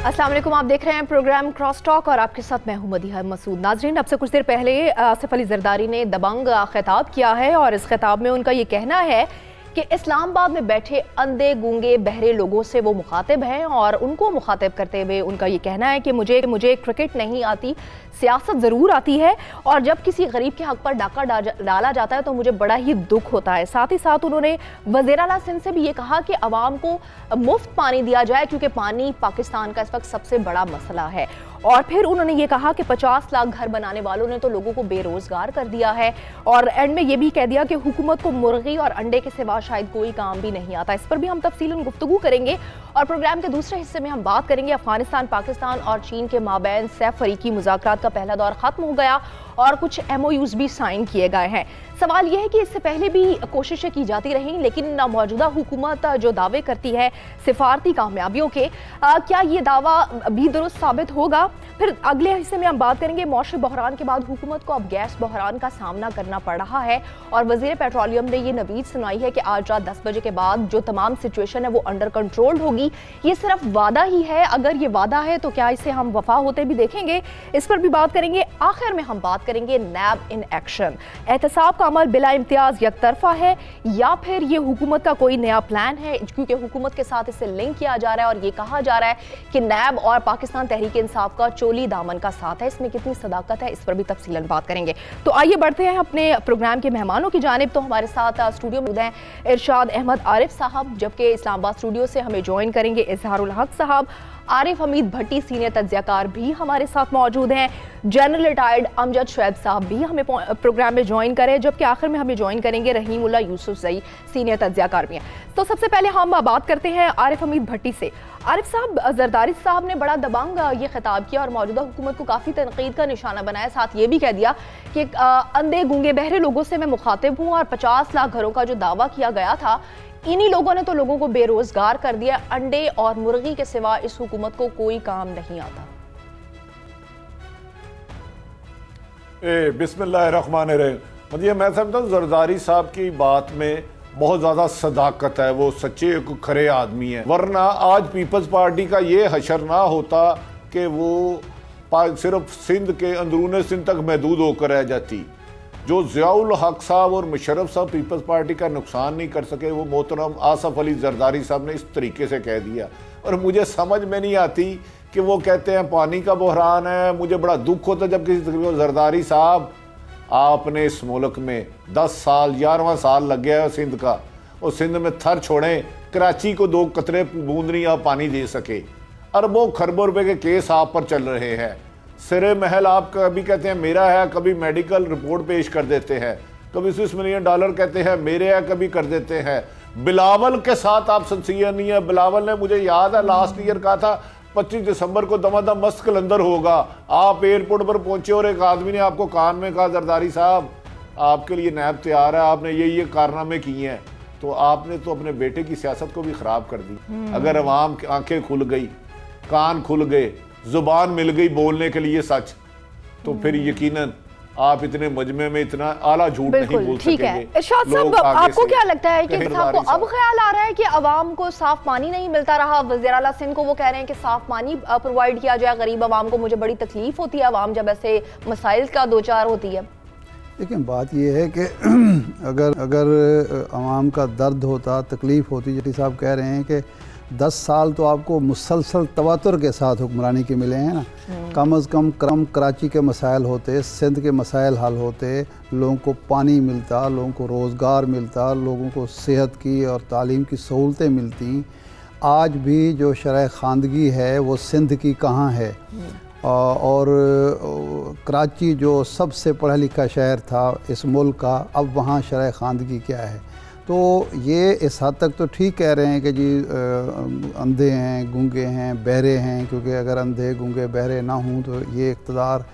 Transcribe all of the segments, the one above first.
अस्सलाम वालेकुम, आप देख रहे हैं प्रोग्राम क्रॉस टॉक और आपके साथ मैं हूं मदीहा मसूद। नाजरीन, अब से कुछ देर पहले आसिफ अली जरदारी ने दबंग खिताब किया है और इस खिताब में उनका ये कहना है कि इस्लामाबाद में बैठे अंधे गूंगे बहरे लोगों से वो मुखातिब हैं और उनको मुखातिब करते हुए उनका ये कहना है कि मुझे क्रिकेट नहीं आती, सियासत ज़रूर आती है और जब किसी गरीब के हक पर डाका डाला जाता है तो मुझे बड़ा ही दुख होता है। साथ ही साथ उन्होंने वज़ीर आला सिंध से भी ये कहा कि अवाम को मुफ्त पानी दिया जाए क्योंकि पानी पाकिस्तान का इस वक्त सबसे बड़ा मसला है। और फिर उन्होंने ये कहा कि 50 लाख घर बनाने वालों ने तो लोगों को बेरोजगार कर दिया है और एंड में ये भी कह दिया कि हुकूमत को मुर्गी और अंडे के सिवा शायद कोई काम भी नहीं आता। इस पर भी हम तफसीलन गुफ्तगू करेंगे और प्रोग्राम के दूसरे हिस्से में हम बात करेंगे अफगानिस्तान, पाकिस्तान और चीन के माबैन सैफ फरीकी मुज़ाकरात का पहला दौर खत्म हो गया और कुछ MOUs भी साइन किए गए हैं। सवाल यह है कि इससे पहले भी कोशिशें की जाती रहीं लेकिन मौजूदा हुकूमत जो दावे करती है सिफारती कामयाबियों के, क्या ये दावा भी दुरुस्त साबित होगा? फिर अगले हिस्से में हम बात करेंगे मौसमी बहरान के बाद हुकूमत को अब गैस बहरान का सामना करना पड़ रहा है और वज़ीर पेट्रोलियम ने ये नवीद सुनाई है कि आज रात 10 बजे के बाद जो तमाम सिचुएशन है वो अंडर कंट्रोल होगी। ये सिर्फ वादा ही है, अगर ये वादा है तो क्या इसे हम वफा होते भी देखेंगे? इस पर भी बात करेंगे। आखिर में हम बात करेंगे नैब इन एक्शन, एहतसाब का अमल बिला इम्तियाज यकतरफा है या फिर ये हुकूमत का कोई नया प्लान है, क्योंकि हुकूमत के साथ इसे लिंक किया जा रहा है और ये कहा जा रहा है कि नैब और पाकिस्तान तहरीक इंसाफ का चोली दामन का साथ है। इसमें कितनी सदाकत है, इस पर भी तफसीलन बात करेंगे। तो आइए बढ़ते हैं अपने प्रोग्राम के मेहमानों की जानिब। तो हमारे साथ स्टूडियो में हैं इरशाद अहमद आरिफ साहब, जबकि इस्लामाबाद स्टूडियो से हमें ज्वाइन करेंगे इजहारुल हक साहब। आरिफ हमीद भट्टी सीनियर तज्जियाकार भी हमारे साथ मौजूद हैं। जनरल रिटायर्ड अमजद शुएब साहब भी हमें प्रोग्राम में ज्वाइन करें, जबकि आखिर में हमें ज्वाइन करेंगे रहीमुल्लाह यूसुफजई, सीनियर तज्जियाकार भी हैं। तो सबसे पहले हम बात करते हैं आरिफ हमीद भट्टी से। आरिफ साहब, जरदारी साहब ने बड़ा दबंग ये खिताब किया और मौजूदा हुकूमत को काफ़ी तनकीद का निशाना बनाया, साथ ये भी कह दिया कि अंधे गूंगे बहरे लोगों से मैं मुखातिब हूँ और 50 लाख घरों का जो दावा किया गया था इन्हीं लोगों ने तो लोगों को बेरोजगार कर दिया। अंडे और मुर्गी के सिवा इस हुकूमत को कोई काम नहीं आता। बिस्मिल्लाहिर्रहमानिर्रहीम। मतलब मैं समझता हूँ जरदारी साहब की बात में बहुत ज़्यादा सदाकत है, वो सच्चे खरे आदमी हैं। वरना आज पीपल्स पार्टी का ये हशर ना होता कि वो सिर्फ सिंध के अंदरूनी सिंध तक महदूद होकर रह जाती। जो ज़ियाउल हक साहब और मुशर्रफ साहब पीपल्स पार्टी का नुकसान नहीं कर सके, वो मोहतरम आसिफ अली जरदारी साहब ने इस तरीके से कह दिया। और मुझे समझ में नहीं आती कि वो कहते हैं पानी का बहरान है, मुझे बड़ा दुख होता है जब किसी तरीके जरदारी साहब आपने इस मुल्क में 10 साल 11वां साल लग गया है सिंध का, और सिंध में थर छोड़ें, कराची को 2 कतरे बूंद नहीं आप पानी दे सके। अरबों खरबों रुपए के केस आप पर चल रहे हैं। सिरे महल आप कभी कहते हैं मेरा है, कभी मेडिकल रिपोर्ट पेश कर देते हैं, कभी $20 मिलियन कहते हैं मेरे है, कभी कर देते हैं। बिलावल के साथ आप सिंसियर नहीं है। बिलावल ने, मुझे याद है लास्ट ईयर कहा था 25 दिसंबर को दमादम मस्त कलंदर होगा। आप एयरपोर्ट पर पहुंचे और एक आदमी ने आपको कान में कहा जरदारी साहब आपके लिए नैब तैयार है, आपने ये कारनामे किए हैं। तो आपने तो अपने बेटे की सियासत को भी खराब कर दी। अगर अवाम की आंखें खुल गई, कान खुल गए, जुबान मिल गई बोलने के लिए सच, तो फिर यकीनन आप इतने मजमे में इतना आला झूठ नहीं बोल सकेंगे। इरशाद साहब, आपको क्या लगता है कि आपको अब ख्याल आ रहा है कि अवाम को साफ पानी नहीं मिलता रहा? वज़ीर आला सिंध को वो कह रहे हैं कि साफ पानी प्रोवाइड किया जाए गरीब अवाम को। मुझे बड़ी तकलीफ होती है अवाम जब ऐसे मसाइल का दो चार होती है। लेकिन बात यह है कि अगर अवाम का दर्द होता, तकलीफ होती, जैसे साहब कह रहे हैं कि 10 साल तो आपको मुसलसल तवातुर के साथ हुक्मरानी के मिले हैं ना, कम अज़ कम कराची के मसाइल होते, सिंध के मसाइल हल होते, लोगों को पानी मिलता, लोगों को रोज़गार मिलता, लोगों को सेहत की और तालीम की सहूलतें मिलती। आज भी जो शरह खानदगी है वो सिंध की कहाँ है? और कराची जो सबसे पढ़ा लिखा शहर था इस मुल्क का, अब वहाँ शरह खानदगी क्या है? तो ये इस हद तक तो ठीक कह रहे हैं कि जी अंधे हैं, गूंगे हैं, बहरे हैं, क्योंकि अगर अंधे गूंगे बहरे ना हों तो ये इक़्तिदार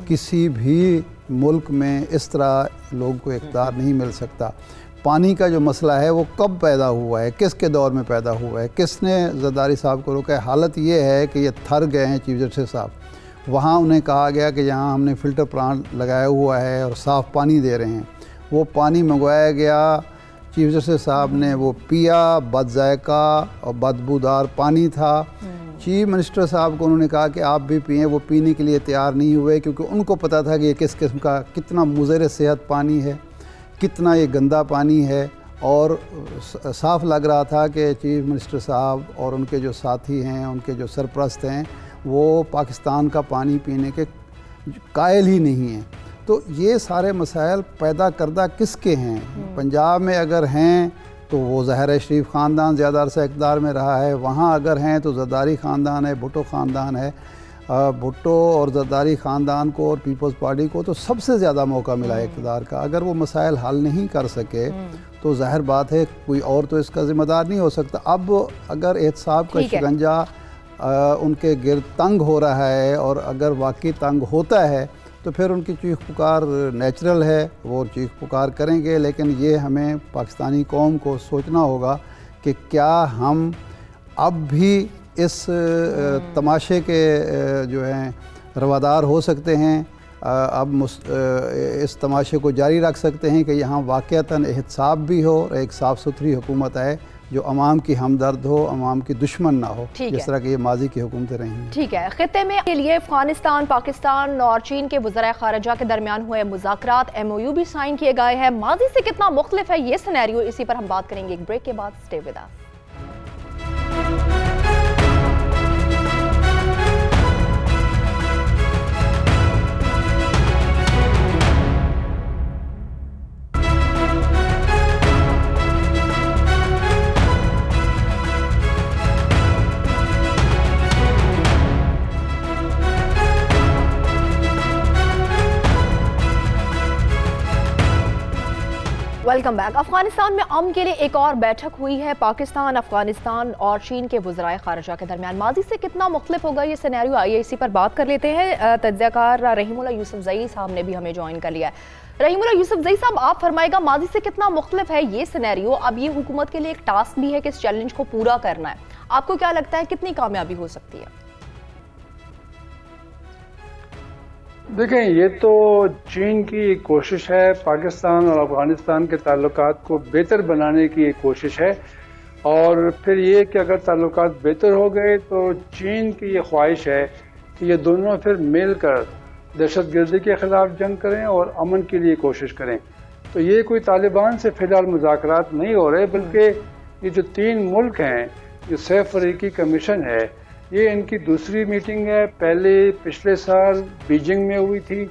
किसी भी मुल्क में इस तरह लोगों को इक़्तिदार नहीं मिल सकता। पानी का जो मसला है वो कब पैदा हुआ है, किसके दौर में पैदा हुआ है, किसने जरदारी साहब को रोका है? हालत ये है कि ये थर गए हैं चीफ जस्टिस साहब। वहाँ उन्हें कहा गया कि यहाँ हमने फ़िल्टर प्लांट लगाया हुआ है और साफ़ पानी दे रहे हैं। वो पानी मंगवाया गया चीफ जस्टिस साहब ने वो पिया, बदजायका और बदबूदार पानी था। चीफ मिनिस्टर साहब को उन्होंने कहा कि आप भी पिएं, वो पीने के लिए तैयार नहीं हुए क्योंकि उनको पता था कि ये किस किस्म का, कितना मुज़र सेहत पानी है, कितना ये गंदा पानी है। और साफ लग रहा था कि चीफ मिनिस्टर साहब और उनके जो साथी हैं, उनके जो सरपरस्त हैं, वो पाकिस्तान का पानी पीने के कायल ही नहीं हैं। तो ये सारे मसाइल पैदा करदा किसके हैं? पंजाब में अगर हैं तो वो ज़ाहिर है शरीफ ख़ानदान ज़्यादा अरसा इक़्तिदार में रहा है, वहाँ अगर हैं तो ज़रदारी ख़ानदान है, भुट्टो ख़ानदान है। भुट्टो और ज़रदारी ख़ानदान को और पीपल्स पार्टी को तो सबसे ज़्यादा मौका मिला है इक़्तिदार का। अगर वो मसाइल हल नहीं कर सके तो ज़ाहिर बात है कोई और तो इसका ज़िम्मेदार नहीं हो सकता। अब अगर एहतसाब का शिकंजा उनके गिर्द तंग हो रहा है और अगर वाकई तंग होता है तो फिर उनकी चीख पुकार नेचुरल है, वो चीख पुकार करेंगे। लेकिन ये हमें पाकिस्तानी कौम को सोचना होगा कि क्या हम अब भी इस तमाशे के जो हैं रवादार हो सकते हैं, अब इस तमाशे को जारी रख सकते हैं कि यहाँ वाक़तन एहतसाब भी हो और एक साफ़ सुथरी हुकूमत आए जो अवाम की हमदर्द हो, अवाम की दुश्मन ना हो, जिस तरह की ये माजी की हुकूमतें रही हैं। ठीक है, खित्ते में के लिए अफगानिस्तान, पाकिस्तान और चीन के वज़राए ख़ारिजा के दरमियान हुए मुज़ाकरात, MOU भी साइन किए गए हैं। माजी से कितना मुख्तलिफ है ये सिनेरियो, इसी पर हम बात करेंगे एक ब्रेक के बाद। Stay with us. Welcome back. Afghanistan में अमन के लिए एक और बैठक हुई है पाकिस्तान, अफगानिस्तान और चीन के वज़राए ख़ारिजा के दरमियान। माजी से कितना मुख्तलिफ होगा ये सिनेरियो, आइए इसी पर बात कर लेते हैं। तज्ज़ियाकार रहीमुल्लाह यूसुफ़ज़ई साहब ने भी हमें ज्वाइन कर लिया है। रहीमुल्लाह यूसुफ़ज़ई साहब, आप फरमाएगा माजी से कितना मुख्तलिफ है ये सिनेरियो। अब ये हुकूमत के लिए एक टास्क भी है कि इस चैलेंज को पूरा करना है। आपको क्या लगता है कितनी कामयाबी हो सकती है? देखें, ये तो चीन की कोशिश है, पाकिस्तान और अफगानिस्तान के ताल्लुकात को बेहतर बनाने की एक कोशिश है। और फिर ये कि अगर ताल्लुकात बेहतर हो गए तो चीन की ये ख्वाहिश है कि ये दोनों फिर मिलकर दहशतगर्दी के ख़िलाफ़ जंग करें और अमन के लिए कोशिश करें। तो ये कोई तालिबान से फ़िलहाल मुज़ाकरात नहीं हो रहे, बल्कि ये जो 3 मुल्क हैं, जो सैफ फ़रीकी कमीशन है, ये इनकी दूसरी मीटिंग है। पहले पिछले साल बीजिंग में हुई थी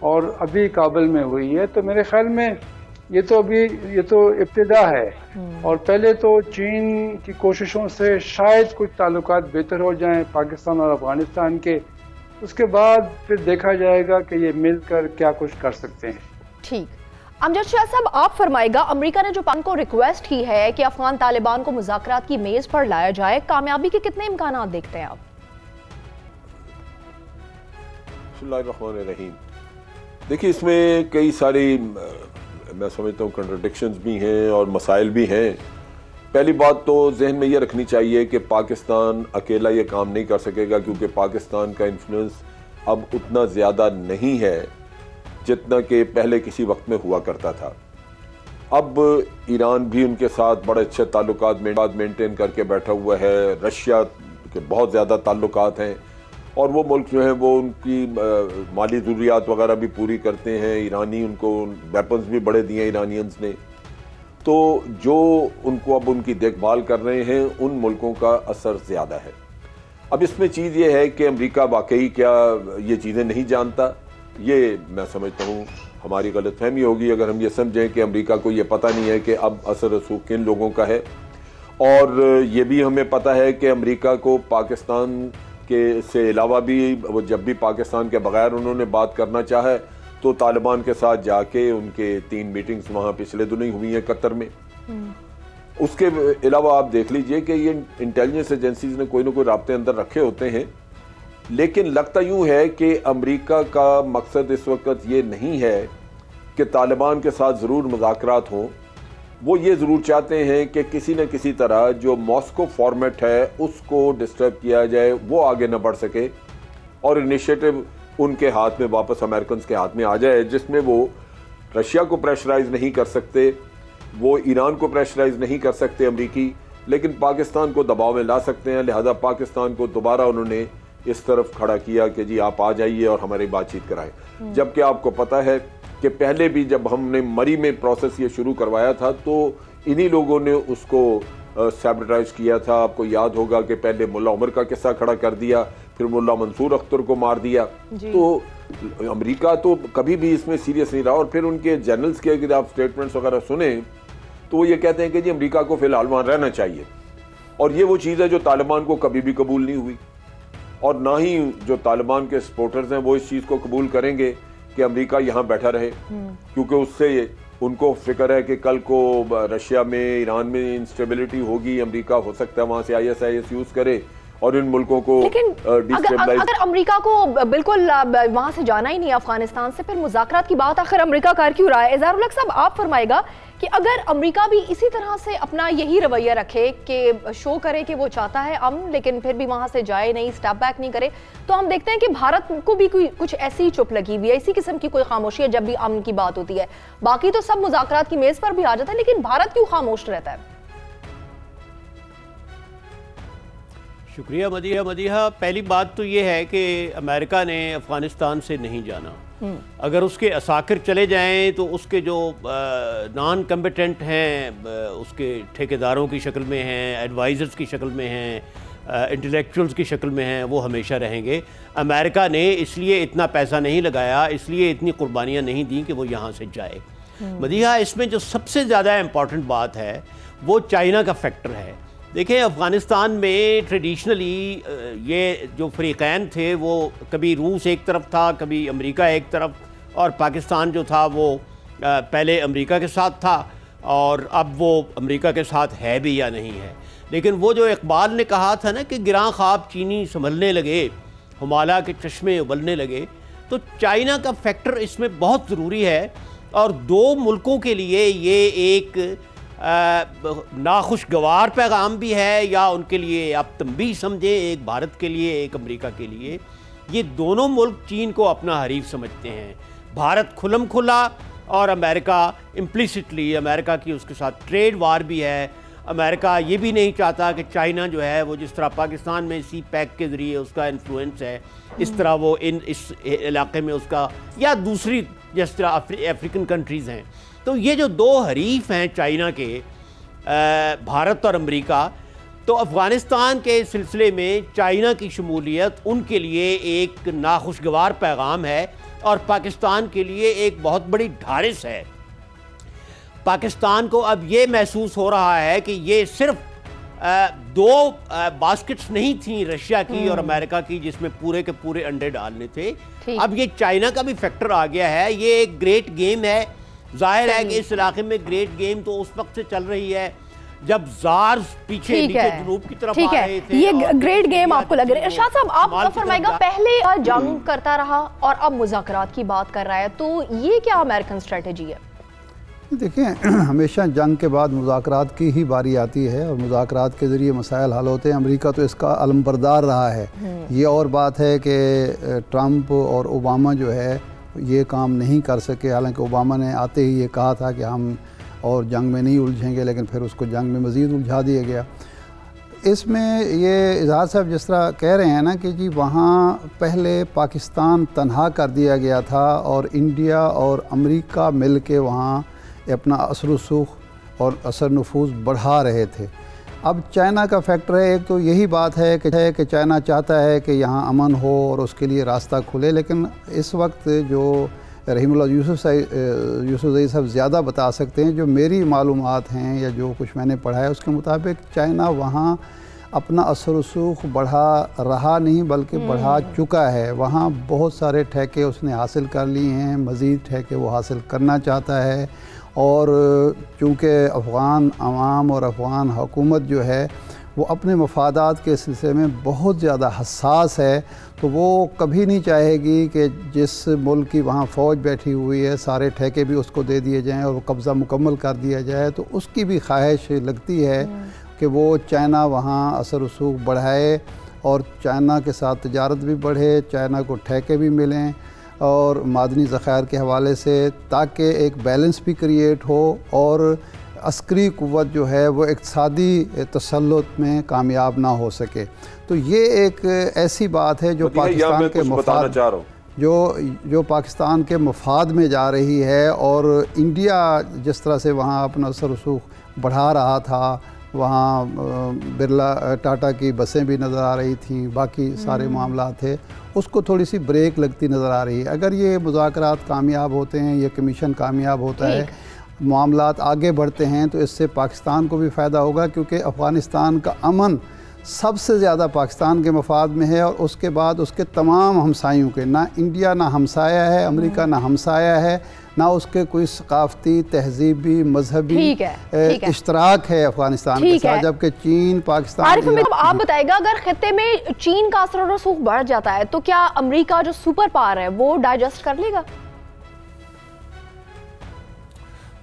और अभी काबुल में हुई है। तो मेरे ख्याल में ये तो इब्तिदा है और पहले तो चीन की कोशिशों से शायद कुछ ताल्लुकात बेहतर हो जाएं पाकिस्तान और अफगानिस्तान के, उसके बाद फिर देखा जाएगा कि ये मिलकर क्या कुछ कर सकते हैं। ठीक, अमजद शाह साहब, आप फरमाएगा, अमेरिका ने जो पाकिस्तान को रिक्वेस्ट की है कि अफगान तालिबान को मुज़ाकरात की मेज पर लाया जाए, कामयाबी के कितने इम्कानात देखते हैं आप? बिस्मिल्लाहिर्रहमानिर्रहीम। देखिए, इसमें कई सारी मैं समझता हूँ कंट्राडिक्शंस भी हैं और मसाइल भी हैं। पहली बात तो जहन में ये रखनी चाहिए कि पाकिस्तान अकेला ये काम नहीं कर सकेगा, क्योंकि पाकिस्तान का इन्फ्लुएंस अब उतना ज़्यादा नहीं है जितना कि पहले किसी वक्त में हुआ करता था। अब ईरान भी उनके साथ बड़े अच्छे ताल्लुकात मेंटेन करके बैठा हुआ है, रशिया के बहुत ज़्यादा ताल्लुकात हैं और वो मुल्क जो हैं वो उनकी माली ज़रूरियात वगैरह भी पूरी करते हैं। ईरानी उनको वेपन्स भी बड़े दिए ईरानियंस ने, तो जो उनको अब उनकी देखभाल कर रहे हैं उन मुल्कों का असर ज़्यादा है। अब इसमें चीज़ ये है कि अमेरिका वाकई क्या ये चीज़ें नहीं जानता, ये मैं समझता हूँ हमारी गलतफहमी होगी अगर हम ये समझें कि अमेरिका को ये पता नहीं है कि अब असर रसूख किन लोगों का है। और ये भी हमें पता है कि अमेरिका को पाकिस्तान के से अलावा भी, वो जब भी पाकिस्तान के बगैर उन्होंने बात करना चाहे तो तालिबान के साथ जाके उनके 3 मीटिंग्स वहाँ पिछले दिनों ही हुई हैं कतर में। उसके अलावा आप देख लीजिए कि ये इंटेलिजेंस एजेंसीज ने कोई ना कोई राब्ते अंदर रखे होते हैं, लेकिन लगता यूँ है कि अमेरिका का मकसद इस वक्त ये नहीं है कि तालिबान के साथ ज़रूर मुज़ाकरात हों। वो ये ज़रूर चाहते हैं कि किसी न किसी तरह जो मॉस्को फॉर्मेट है उसको डिस्टर्ब किया जाए, वो आगे न बढ़ सके और इनिशिएटिव उनके हाथ में वापस अमेरिकन के हाथ में आ जाए, जिसमें वो रशिया को प्रेशराइज नहीं कर सकते, वो ईरान को प्रेशराइज नहीं कर सकते अमरीकी, लेकिन पाकिस्तान को दबाव में ला सकते हैं। लिहाजा पाकिस्तान को दोबारा उन्होंने इस तरफ खड़ा किया कि जी आप आ जाइए और हमारी बातचीत कराएं। जबकि आपको पता है कि पहले भी जब हमने मरी में प्रोसेस ये शुरू करवाया था तो इन्हीं लोगों ने उसको सैबोटाइज किया था। आपको याद होगा कि पहले मुल्ला उमर का किस्सा खड़ा कर दिया, फिर मुल्ला मंसूर अख्तर को मार दिया। तो अमेरिका तो कभी भी इसमें सीरियस नहीं रहा। और फिर उनके जनरल्स के अगर आप स्टेटमेंट्स वगैरह सुने तो वो ये कहते हैं कि जी अमेरिका को फिलहाल वहाँ रहना चाहिए। और ये वो चीज़ है जो तालिबान को कभी भी कबूल नहीं हुई, और ना ही जो तालिबान के सपोर्टर्स हैं वो इस चीज़ को कबूल करेंगे कि अमेरिका यहाँ बैठा रहे, क्योंकि उससे उनको फिक्र है कि कल को रशिया में, ईरान में इंस्टेबिलिटी होगी, अमेरिका हो सकता है वहाँ से ISIS यूज़ करे और इन मुल्कों को डिस्टेबलाइज। अगर अमेरिका को बिल्कुल वहाँ से जाना ही नहीं अफगानिस्तान से, फिर मुज़ाकरात की बात आखिर अमेरिका कर क्यों रहा है? इज़हारुल हक साहब, आप फरमाएगा कि अगर अमेरिका भी इसी तरह से अपना यही रवैया रखे कि शो करे कि वो चाहता है अमन, लेकिन फिर भी वहाँ से जाए नहीं, स्टेप बैक नहीं करे, तो हम देखते हैं कि भारत को भी कुछ ऐसी चुप लगी हुई है, इसी किस्म की कोई खामोशी है जब भी अमन की बात होती है। बाकी तो सब मुज़ाकरात की मेज़ पर भी आ जाता है, लेकिन भारत क्यों खामोश रहता है? शुक्रिया मदीहा। पहली बात तो ये है कि अमेरिका ने अफ़गानिस्तान से नहीं जाना। अगर उसके असाकिर चले जाएं तो उसके जो नॉन कम्पिटेंट हैं, उसके ठेकेदारों की शक्ल में हैं, एडवाइज़र्स की शक्ल में हैं, इंटेलेक्चुअल्स की शक्ल में हैं, वो हमेशा रहेंगे। अमेरिका ने इसलिए इतना पैसा नहीं लगाया, इसलिए इतनी कुर्बानियाँ नहीं दी कि वो यहाँ से जाए। मदीहा, इसमें जो सबसे ज़्यादा इम्पॉर्टेंट बात है वो चाइना का फैक्टर है। देखिए, अफ़गानिस्तान में ट्रेडिशनली ये जो फ़रीक़ैन थे वो कभी रूस एक तरफ था, कभी अमेरिका एक तरफ, और पाकिस्तान जो था वो पहले अमेरिका के साथ था और अब वो अमेरिका के साथ है भी या नहीं है। लेकिन वो जो इकबाल ने कहा था ना कि गिरां ख़्वाब चीनी संभलने लगे, हिमालय के चश्मे उबलने लगे, तो चाइना का फैक्टर इसमें बहुत ज़रूरी है। और दो मुल्कों के लिए ये एक नाखुशगवार पैगाम भी है, या उनके लिए आप तंबीह समझें, एक भारत के लिए, एक अमेरिका के लिए। ये दोनों मुल्क चीन को अपना हरीफ समझते हैं। भारत खुलम खुला और अमेरिका इम्प्लिसिटली, अमेरिका की उसके साथ ट्रेड वार भी है। अमेरिका ये भी नहीं चाहता कि चाइना जो है वो जिस तरह पाकिस्तान में CPEC के ज़रिए उसका इन्फ्लुएंस है, इस तरह वो इस इलाके में उसका, या दूसरी जिस तरह अफ्रीकन कंट्रीज़ हैं। तो ये जो दो हरीफ हैं चाइना के, भारत और अमेरिका, तो अफ़गानिस्तान के सिलसिले में चाइना की शमूलियत उनके लिए एक नाखुशगवार पैगाम है और पाकिस्तान के लिए एक बहुत बड़ी ढारिस है। पाकिस्तान को अब ये महसूस हो रहा है कि ये सिर्फ दो बास्केट्स नहीं थी, रशिया की और अमेरिका की, जिसमें पूरे के पूरे अंडे डालने थे। अब ये चाइना का भी फैक्टर आ गया है। ये एक ग्रेट गेम है। जाहिर है कि इस इलाके में ग्रेट गेम तो उस वक्त से चल रही है जब ज़ार्स पीछे जनूब की तरफ आ रहे थे। ये ग्रेट गेम आपको लग रहा है? इरशाद साहब, आप फरमाएगा, पहले जंग करता रहा और अब मुज़ाकरात की बात कर रहा है, तो ये क्या अमेरिकन स्ट्रेटेजी है? देखिए, हमेशा जंग के बाद मुज़ाकरात की ही बारी आती है और मुज़ाकरात के ज़रिए मसाइल हल होते हैं। अमेरिका तो इसका अलमबरदार रहा है। ये और बात है कि ट्रंप और ओबामा जो है ये काम नहीं कर सके। हालांकि ओबामा ने आते ही ये कहा था कि हम और जंग में नहीं उलझेंगे, लेकिन फिर उसको जंग में मज़ीद उलझा दिया गया। इसमें ये इजहार साहब जिस तरह कह रहे हैं ना कि जी वहाँ पहले पाकिस्तान तन्हा कर दिया गया था और इंडिया और अमेरिका मिल के वहाँ अपना असर रसूख और असर नफूज़ बढ़ा रहे थे। अब चाइना का फैक्टर है। एक तो यही बात है कि चाइना चाहता है कि यहाँ अमन हो और उसके लिए रास्ता खुले, लेकिन इस वक्त जो रहीमुल्लाह यूसुफ़ साहब ज़्यादा बता सकते हैं, जो मेरी मालूमात हैं या जो कुछ मैंने पढ़ा है उसके मुताबिक चाइना वहाँ अपना असर रसूख बढ़ा रहा नहीं बल्कि बढ़ा चुका है। वहाँ बहुत सारे ठेके उसने हासिल कर लिए हैं, मज़ीद ठेके वो हासिल करना चाहता है। और चूँकि अफ़गान अवाम और अफ़गान हुकूमत जो है वो अपने मफादात के सिलसिले में बहुत ज़्यादा हसास है, तो वो कभी नहीं चाहेगी कि जिस मुल्क की वहाँ फ़ौज बैठी हुई है सारे ठेके भी उसको दे दिए जाएं और वो कब्ज़ा मुकम्मल कर दिया जाए। तो उसकी भी ख्वाहिश लगती है कि वो चाइना वहाँ असर रसूख बढ़ाए और चाइना के साथ तजारत भी बढ़े, चाइना को ठेके भी मिलें और मादनी ज़ख़ायर के हवाले से, ताकि एक बैलेंस भी क्रिएट हो और अस्करी क़ुव्वत जो है वो इक़्तिसादी तसल्लुत में कामयाब ना हो सके। तो ये एक ऐसी बात है जो पाकिस्तान के मफाद जो पाकिस्तान के मफाद में जा रही है। और इंडिया जिस तरह से वहाँ अपना असर रसूख बढ़ा रहा था, वहाँ बिरला टाटा की बसें भी नज़र आ रही थी, बाकी सारे मामला थे, उसको थोड़ी सी ब्रेक लगती नज़र आ रही है। अगर ये मुज़ाकरात कामयाब होते हैं, ये कमीशन कामयाब होता है, मामलात आगे बढ़ते हैं, तो इससे पाकिस्तान को भी फ़ायदा होगा, क्योंकि अफ़गानिस्तान का अमन सबसे ज़्यादा पाकिस्तान के मफाद में है और उसके बाद उसके तमाम हमसायों के। ना इंडिया ना हमसाया है, अमेरिका ना हमसाया है, ना उसके कोई सकाफती, तहजीबी, मजहबी इश्तराक है अफगानिस्तान के साथ, जबकि चीन, पाकिस्तान। आप बताएगा, अगर खित्ते में चीन का असर और रसूख बढ़ जाता है तो क्या अमेरिका जो सुपर पावर है वो डाइजेस्ट कर लेगा?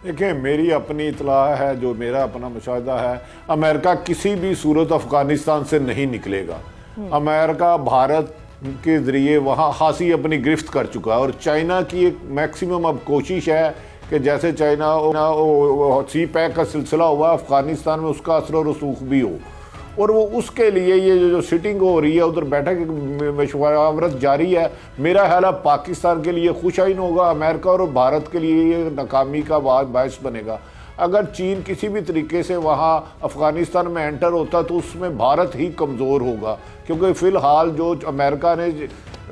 देखिए, मेरी अपनी इतला है, जो मेरा अपना मुशाहिदा है, अमेरिका किसी भी सूरत अफगानिस्तान से नहीं निकलेगा। अमेरिका भारत के ज़रिए वहाँ खासी अपनी गिरफ्त कर चुका है और चाइना की एक मैक्सिमम अब कोशिश है कि जैसे चाइना सी पैक का सिलसिला हुआ अफगानिस्तान में, उसका असर और रसूख भी हो। और वो उसके लिए ये जो सिटिंग हो रही है, उधर बैठक मशवरत जारी है, मेरा ख्याल है पाकिस्तान के लिए खुशाइन होगा, अमेरिका और भारत के लिए ये नाकामी का बायस बनेगा। अगर चीन किसी भी तरीके से वहाँ अफ़गानिस्तान में एंटर होता तो उसमें भारत ही कमज़ोर होगा, क्योंकि फ़िलहाल जो अमेरिका ने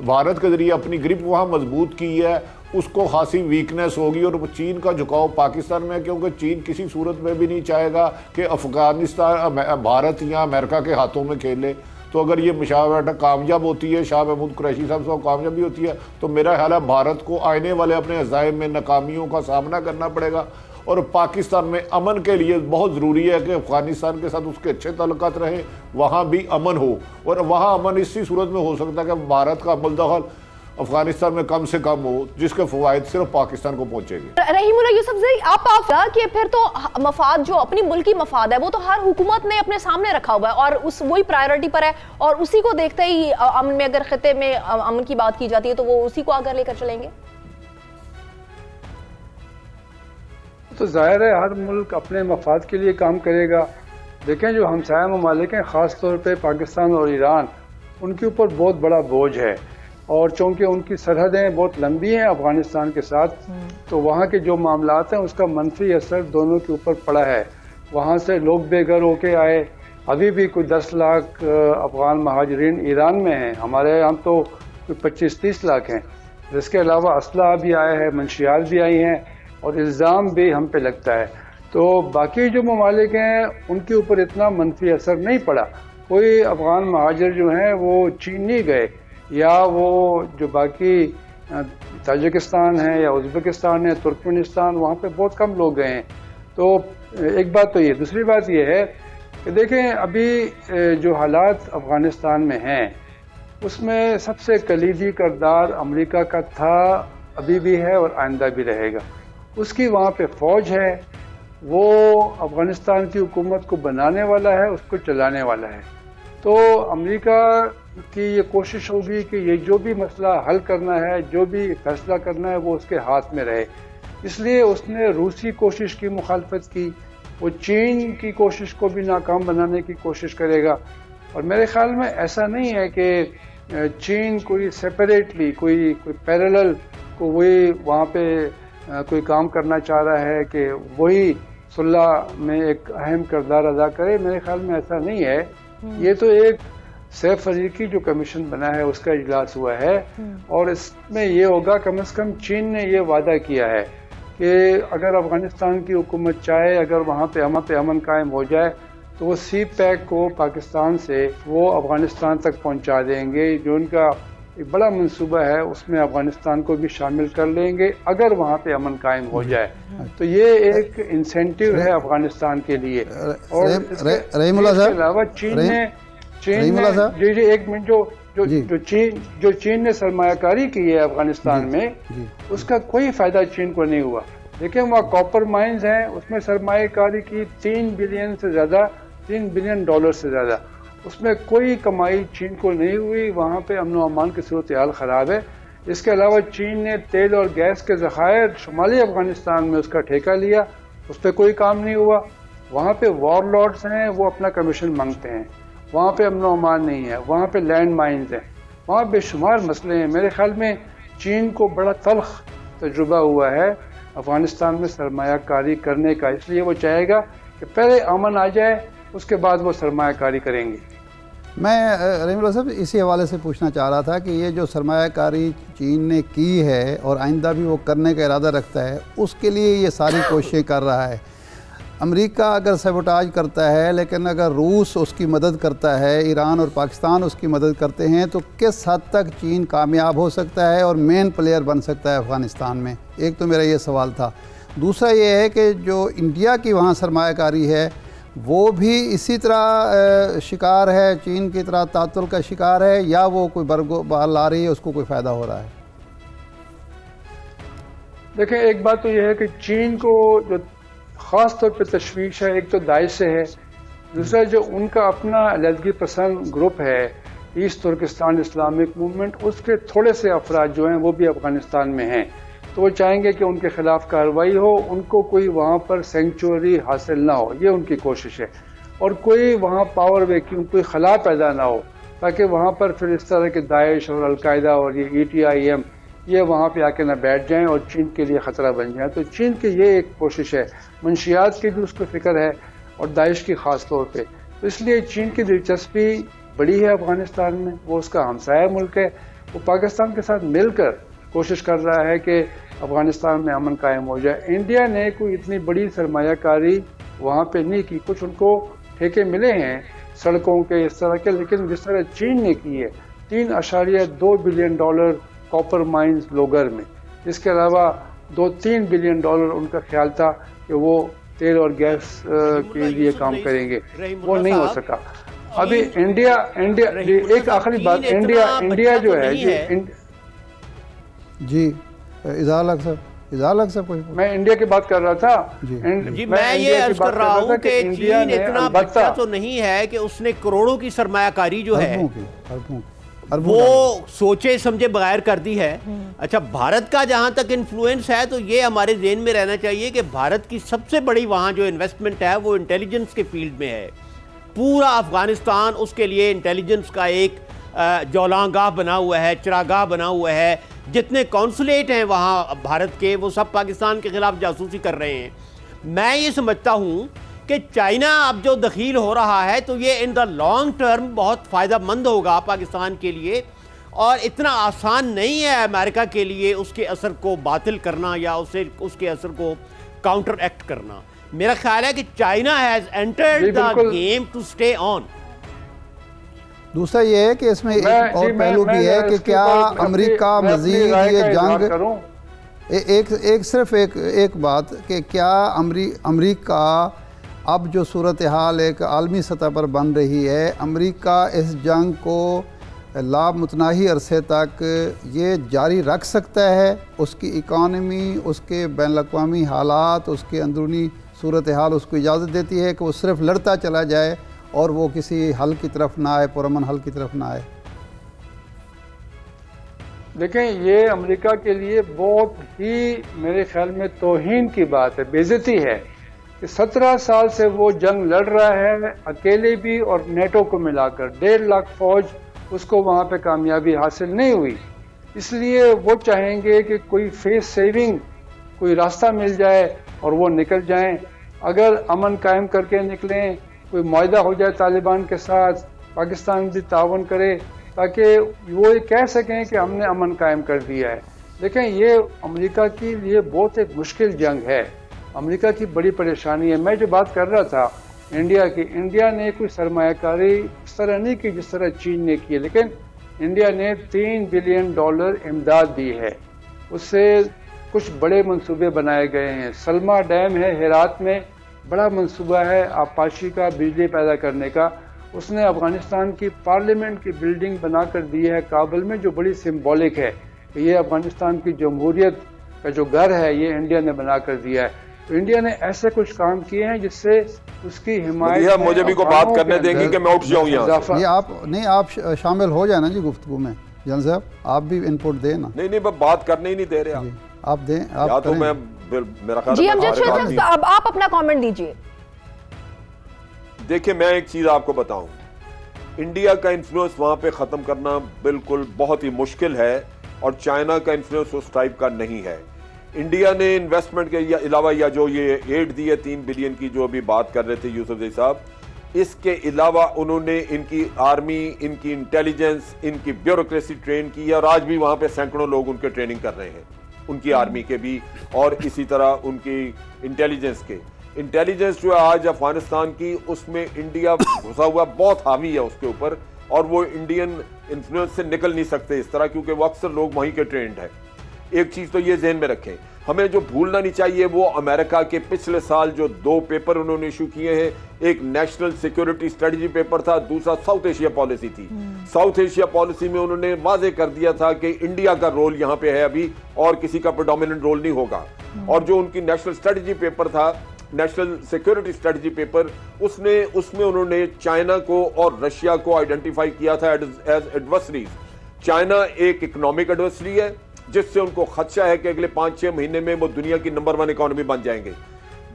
भारत के ज़रिए अपनी ग्रिप वहाँ मजबूत की है, उसको खासी वीकनेस होगी। और चीन का झुकाव पाकिस्तान में, क्योंकि चीन किसी सूरत में भी नहीं चाहेगा कि अफ़गानिस्तान भारत या अमेरिका के हाथों में खेले। तो अगर ये मुशावरत कामयाब होती है, शाह महमूद कुरैशी साहब से कामयाबी होती है, तो मेरा ख्याल है भारत को आने वाले अपने अज़ाइम में नाकामियों का सामना करना पड़ेगा। और पाकिस्तान में अमन के लिए बहुत ज़रूरी है कि अफ़गानिस्तान के साथ उसके अच्छे ताल्लुकात रहे, वहाँ भी अमन हो। और वहाँ अमन इसी सूरत में हो सकता है कि भारत का अमल दखल अफगानिस्तान में कम से कम हो, जिसके फ़वाइद सिर्फ पाकिस्तान को पहुँचेंगे। रहीमुल्लाह यूसुफज़ई, आप कि फिर तो मफाद जो अपनी मुल्की मफाद है वो तो हर हुकूमत ने अपने सामने रखा हुआ है और उस वही प्रायोरिटी पर है, और उसी को देखते ही अमन में, अगर खिते में अमन की बात की जाती है तो वो उसी को आगे लेकर चलेंगे। तो जाहिर है हर मुल्क अपने मफाद के लिए काम करेगा। देखें, जो हमसाया ममालिक हैं, ख़ास तौर पे पाकिस्तान और ईरान, उनके ऊपर बहुत बड़ा बोझ है। और चूँकि उनकी सरहदें बहुत लंबी हैं अफ़गानिस्तान के साथ, तो वहाँ के जो मामलात हैं उसका मनफी असर दोनों के ऊपर पड़ा है। वहाँ से लोग बेघर होके आए, अभी भी कोई 10 लाख अफ़गान महाजरीन ईरान में हैं, हमारे यहाँ तो कोई 25-30 लाख हैं। इसके अलावा असला भी आया है, मंशियात भी आई हैं और इल्ज़ाम भी हम पे लगता है। तो बाकी जो ममालिक हैं उनके ऊपर इतना मनफी असर नहीं पड़ा। कोई अफ़गान महाजर जो हैं वो चीन नहीं गए, या वो जो बाकी ताजिकिस्तान है या उज़्बेकिस्तान है, तुर्कमेनिस्तान, वहाँ पे बहुत कम लोग गए हैं। तो एक बात तो ये। दूसरी बात ये है कि देखें, अभी जो हालात अफ़गानिस्तान में हैं उसमें सबसे कलीदी किरदार अमेरिका का था, अभी भी है और आइंदा भी रहेगा। उसकी वहाँ पे फ़ौज है, वो अफ़गानिस्तान की हुकूमत को बनाने वाला है, उसको चलाने वाला है। तो अमेरिका की ये कोशिश होगी कि ये जो भी मसला हल करना है, जो भी फैसला करना है, वो उसके हाथ में रहे। इसलिए उसने रूसी कोशिश की मुखालफत की, वो चीन की कोशिश को भी नाकाम बनाने की कोशिश करेगा। और मेरे ख्याल में ऐसा नहीं है कि चीन कोई सेपरेटली, कोई पैरेलल को वही वहाँ पे कोई काम करना चाह रहा है कि वही सुलह में एक अहम किरदार अदा करे। मेरे ख्याल में ऐसा नहीं है। ये तो एक सैफ फरीकी जो कमीशन बना है उसका इजलास हुआ है, और इसमें ये होगा, कम से कम चीन ने ये वादा किया है कि अगर अफगानिस्तान की हुकूमत चाहे, अगर वहाँ पे अमन कायम हो जाए, तो वो सी पैक को पाकिस्तान से वो अफगानिस्तान तक पहुँचा देंगे। जो उनका एक बड़ा मंसूबा है उसमें अफगानिस्तान को भी शामिल कर लेंगे अगर वहाँ पे अमन कायम हो जाए। तो ये एक इंसेंटिव है अफगानिस्तान के लिए। और इसके अलावा चीन ने जी एक मिनट, जो चीन ने सरमायाकारी की है अफगानिस्तान में, उसका कोई फायदा चीन को नहीं हुआ। देखिए, वहाँ कॉपर माइंस हैं, उसमें सरमायाकारी की $3 बिलियन डॉलर से ज़्यादा, उसमें कोई कमाई चीन को नहीं हुई। वहाँ पे अमन और अमान की सूरत हाल ख़राब है। इसके अलावा चीन ने तेल और गैस के ज़खायर शुमाली अफ़गानिस्तान में उसका ठेका लिया उस पर कोई काम नहीं हुआ। वहाँ पे वॉरलॉर्ड्स हैं, वो अपना कमीशन मांगते हैं। वहाँ पे अमन अमान नहीं है, वहाँ पे लैंड माइन्स हैं, वहाँ बेशुमार मसले हैं। मेरे ख्याल में चीन को बड़ा तल्ख तजुर्बा हुआ है अफगानिस्तान में सरमायाकारी करने का, इसलिए वो चाहेगा कि पहले अमन आ जाए, उसके बाद वो सरमायाकारी करेंगे। मैं रहीमुल्लाह साहब इसी हवाले से पूछना चाह रहा था कि ये जो सरमायाकारी चीन ने की है और आइंदा भी वो करने का इरादा रखता है, उसके लिए ये सारी कोशिशें कर रहा है। अमेरिका अगर सबोटाज करता है, लेकिन अगर रूस उसकी मदद करता है, ईरान और पाकिस्तान उसकी मदद करते हैं, तो किस हद तक चीन कामयाब हो सकता है और मेन प्लेयर बन सकता है अफ़गानिस्तान में? एक तो मेरा ये सवाल था। दूसरा ये है कि जो इंडिया की वहाँ सरमायाकारी है वो भी इसी तरह शिकार है, चीन की तरह तातुल का शिकार है, या वो कोई बार ला रही है, उसको कोई फ़ायदा हो रहा है? देखें, एक बात तो यह है कि चीन को जो ख़ास तौर पर तशवीश है, एक तो दाइश से है, दूसरा जो उनका अपना अलहदगी पसंद ग्रुप है ईस्ट तुर्किस्तान इस्लामिक मूवमेंट, उसके थोड़े से अफराद जो हैं वो भी अफ़गानिस्तान में हैं। तो वो चाहेंगे कि उनके खिलाफ कार्रवाई हो, उनको कोई वहाँ पर सेंचुरी हासिल ना हो, ये उनकी कोशिश है। और कोई वहाँ पावर वैक्यूम, कोई खला पैदा ना हो, ताकि वहाँ पर फिर इस तरह के दाइश और अलकायदा और ये ETIM ये वहाँ पे आके ना बैठ जाएं और चीन के लिए ख़तरा बन जाए। तो चीन की ये एक कोशिश है, मंशियात की भी उसको फिक्र है और दाइश की ख़ास तौर पे। तो इसलिए चीन की दिलचस्पी बड़ी है अफ़गानिस्तान में, वो उसका हमसाया मुल्क है, वो पाकिस्तान के साथ मिलकर कोशिश कर रहा है कि अफ़गानिस्तान में अमन कायम हो जाए। इंडिया ने कोई इतनी बड़ी सरमायाकारी वहाँ पे नहीं की, कुछ उनको ठेके मिले हैं सड़कों के इस तरह के, लेकिन जिस तरह चीन ने की है 3.2 billion dollar copper mines Logar में, इसके अलावा 2-3 बिलियन डॉलर उनका ख्याल था कि वो तेल और गैस के लिए काम करेंगे, वो नहीं हो सका। अभी इंडिया एक आखिरी बात, इंडिया जो है जी इज़हार हक साहब कोई, मैं इंडिया की बात कर रहा था जी मैं ये अर्ज कर रहा हूँ कि चीन इतना बच्चा तो नहीं है कि उसने करोड़ों की सरमायाकारी जो है वो सोचे समझे बगैर कर दी है। अच्छा, भारत का जहां तक इन्फ्लुएंस है तो ये हमारे ज़हन में रहना चाहिए कि भारत की सबसे बड़ी वहां जो इन्वेस्टमेंट है वो इंटेलिजेंस के फील्ड में है। पूरा अफगानिस्तान उसके लिए इंटेलिजेंस का एक जौलांगाह बना हुआ है, चरागाह बना हुआ है। जितने कौंसुलेट हैं वहाँ भारत के, वो सब पाकिस्तान के खिलाफ जासूसी कर रहे हैं। मैं ये समझता हूँ कि चाइना अब जो दखील हो रहा है तो ये इन द लॉन्ग टर्म बहुत फ़ायदेमंद होगा पाकिस्तान के लिए, और इतना आसान नहीं है अमेरिका के लिए उसके असर को बातिल करना या उसके असर को काउंटर एक्ट करना। मेरा ख्याल है कि China has entered the game to stay on. दूसरा ये है कि इसमें एक और पहलू भी है कि क्या अमेरिका मजीद ये जंग एक बात कि क्या अमेरिका अब जो सूरत हाल एक आलमी सतह पर बन रही है, अमेरिका इस जंग को लामुतनाही अरसे तक ये जारी रख सकता है? उसकी इकानमी, उसके बैनुल-अक़वामी हालात, उसके अंदरूनी सूरत हाल उसको इजाज़त देती है कि वो सिर्फ लड़ता चला जाए और वो किसी हल की तरफ ना आए, पुरअमन हल की तरफ ना आए? देखें, ये अमेरिका के लिए बहुत ही मेरे ख्याल में तौहीन की बात है, बेइज्जती है कि 17 साल से वो जंग लड़ रहा है अकेले भी और नेटो को मिलाकर 1.5 लाख फौज, उसको वहाँ पे कामयाबी हासिल नहीं हुई। इसलिए वो चाहेंगे कि कोई फेस सेविंग, कोई रास्ता मिल जाए और वो निकल जाएं। अगर अमन कायम करके निकलें, कोई मुआहदा हो जाए तालिबान के साथ, पाकिस्तान भी तावन करे ताकि वो ये कह सकें कि हमने अमन कायम कर दिया है। लेकिन ये अमेरिका के लिए बहुत एक मुश्किल जंग है, अमेरिका की बड़ी परेशानी है। मैं जो बात कर रहा था इंडिया की, इंडिया ने कोई सरमायाकारी इस तरह नहीं की जिस तरह चीन ने की, लेकिन इंडिया ने 3 बिलियन डॉलर इमदाद दी है, उससे कुछ बड़े मंसूबे बनाए गए हैं। सलमा डैम है हेरात में, बड़ा मंसूबा है आपाशी का, बिजली पैदा करने का। उसने अफ़गानिस्तान की पार्लियामेंट की बिल्डिंग बना कर दी है काबुल में, जो बड़ी सिंबॉलिक है कि ये अफ़गानिस्तान की जमहूरियत का जो घर है ये इंडिया ने बना कर दिया है। तो इंडिया ने ऐसे कुछ काम किए हैं जिससे उसकी हिमायत। मुझे भी को बात करने देंगे कि मैं उठ जाऊं यहाँ से? ये आप शामिल हो जाए ना जी गुफ्तगू में, जन साहब आप भी इनपुट दें ना। नहीं, बात करने ही नहीं दे रहे आप दें। या तो मैं मेरा ख्याल जी अमजद शेख साहब, अब आप अपना कमेंट दीजिए। देखिए, मैं एक चीज आपको बताऊं, इंडिया का इन्फ्लुएंस वहां पे खत्म करना बिल्कुल बहुत ही मुश्किल है और चाइना का इन्फ्लुएंस उस टाइप का नहीं है। इंडिया ने इन्वेस्टमेंट के अलावा या जो ये एड दी है 3 बिलियन की जो अभी बात कर रहे थे यूसुफ साहब, इसके अलावा उन्होंने इनकी आर्मी, इनकी इंटेलिजेंस, इनकी ब्यूरोक्रेसी ट्रेन की है और आज भी वहां पे सैकड़ों लोग उनके ट्रेनिंग कर रहे हैं, उनकी आर्मी के भी और इसी तरह उनकी इंटेलिजेंस के। इंटेलिजेंस जो है आज अफगानिस्तान की, उसमें इंडिया घुसा हुआ बहुत हावी है उसके ऊपर और वो इंडियन इन्फ्लुएंस से निकल नहीं सकते इस तरह, क्योंकि वो अक्सर लोग वहीं के ट्रेंड है। एक चीज तो ये ज़हन में रखें, हमें जो भूलना नहीं चाहिए वो अमेरिका के पिछले साल जो 2 पेपर उन्होंने इशू किए हैं, एक नेशनल सिक्योरिटी स्ट्रेटजी पेपर था, दूसरा साउथ एशिया पॉलिसी थी। साउथ एशिया पॉलिसी में उन्होंने वाजे कर दिया था कि इंडिया का रोल यहां पे है अभी और किसी का प्रेडोमिनेंट रोल नहीं होगा। और जो उनकी नेशनल स्ट्रेटजी पेपर था, नेशनल सिक्योरिटी स्ट्रेटजी पेपर, उसमें उन्होंने चाइना को और रशिया को आइडेंटिफाई किया था एज एडवर्सरीज। चाइना एक इकोनॉमिक एडवर्सरी है जिससे उनको खदशा है कि अगले 5-6 महीने में वो दुनिया की नंबर 1 इकोनॉमी बन जाएंगे।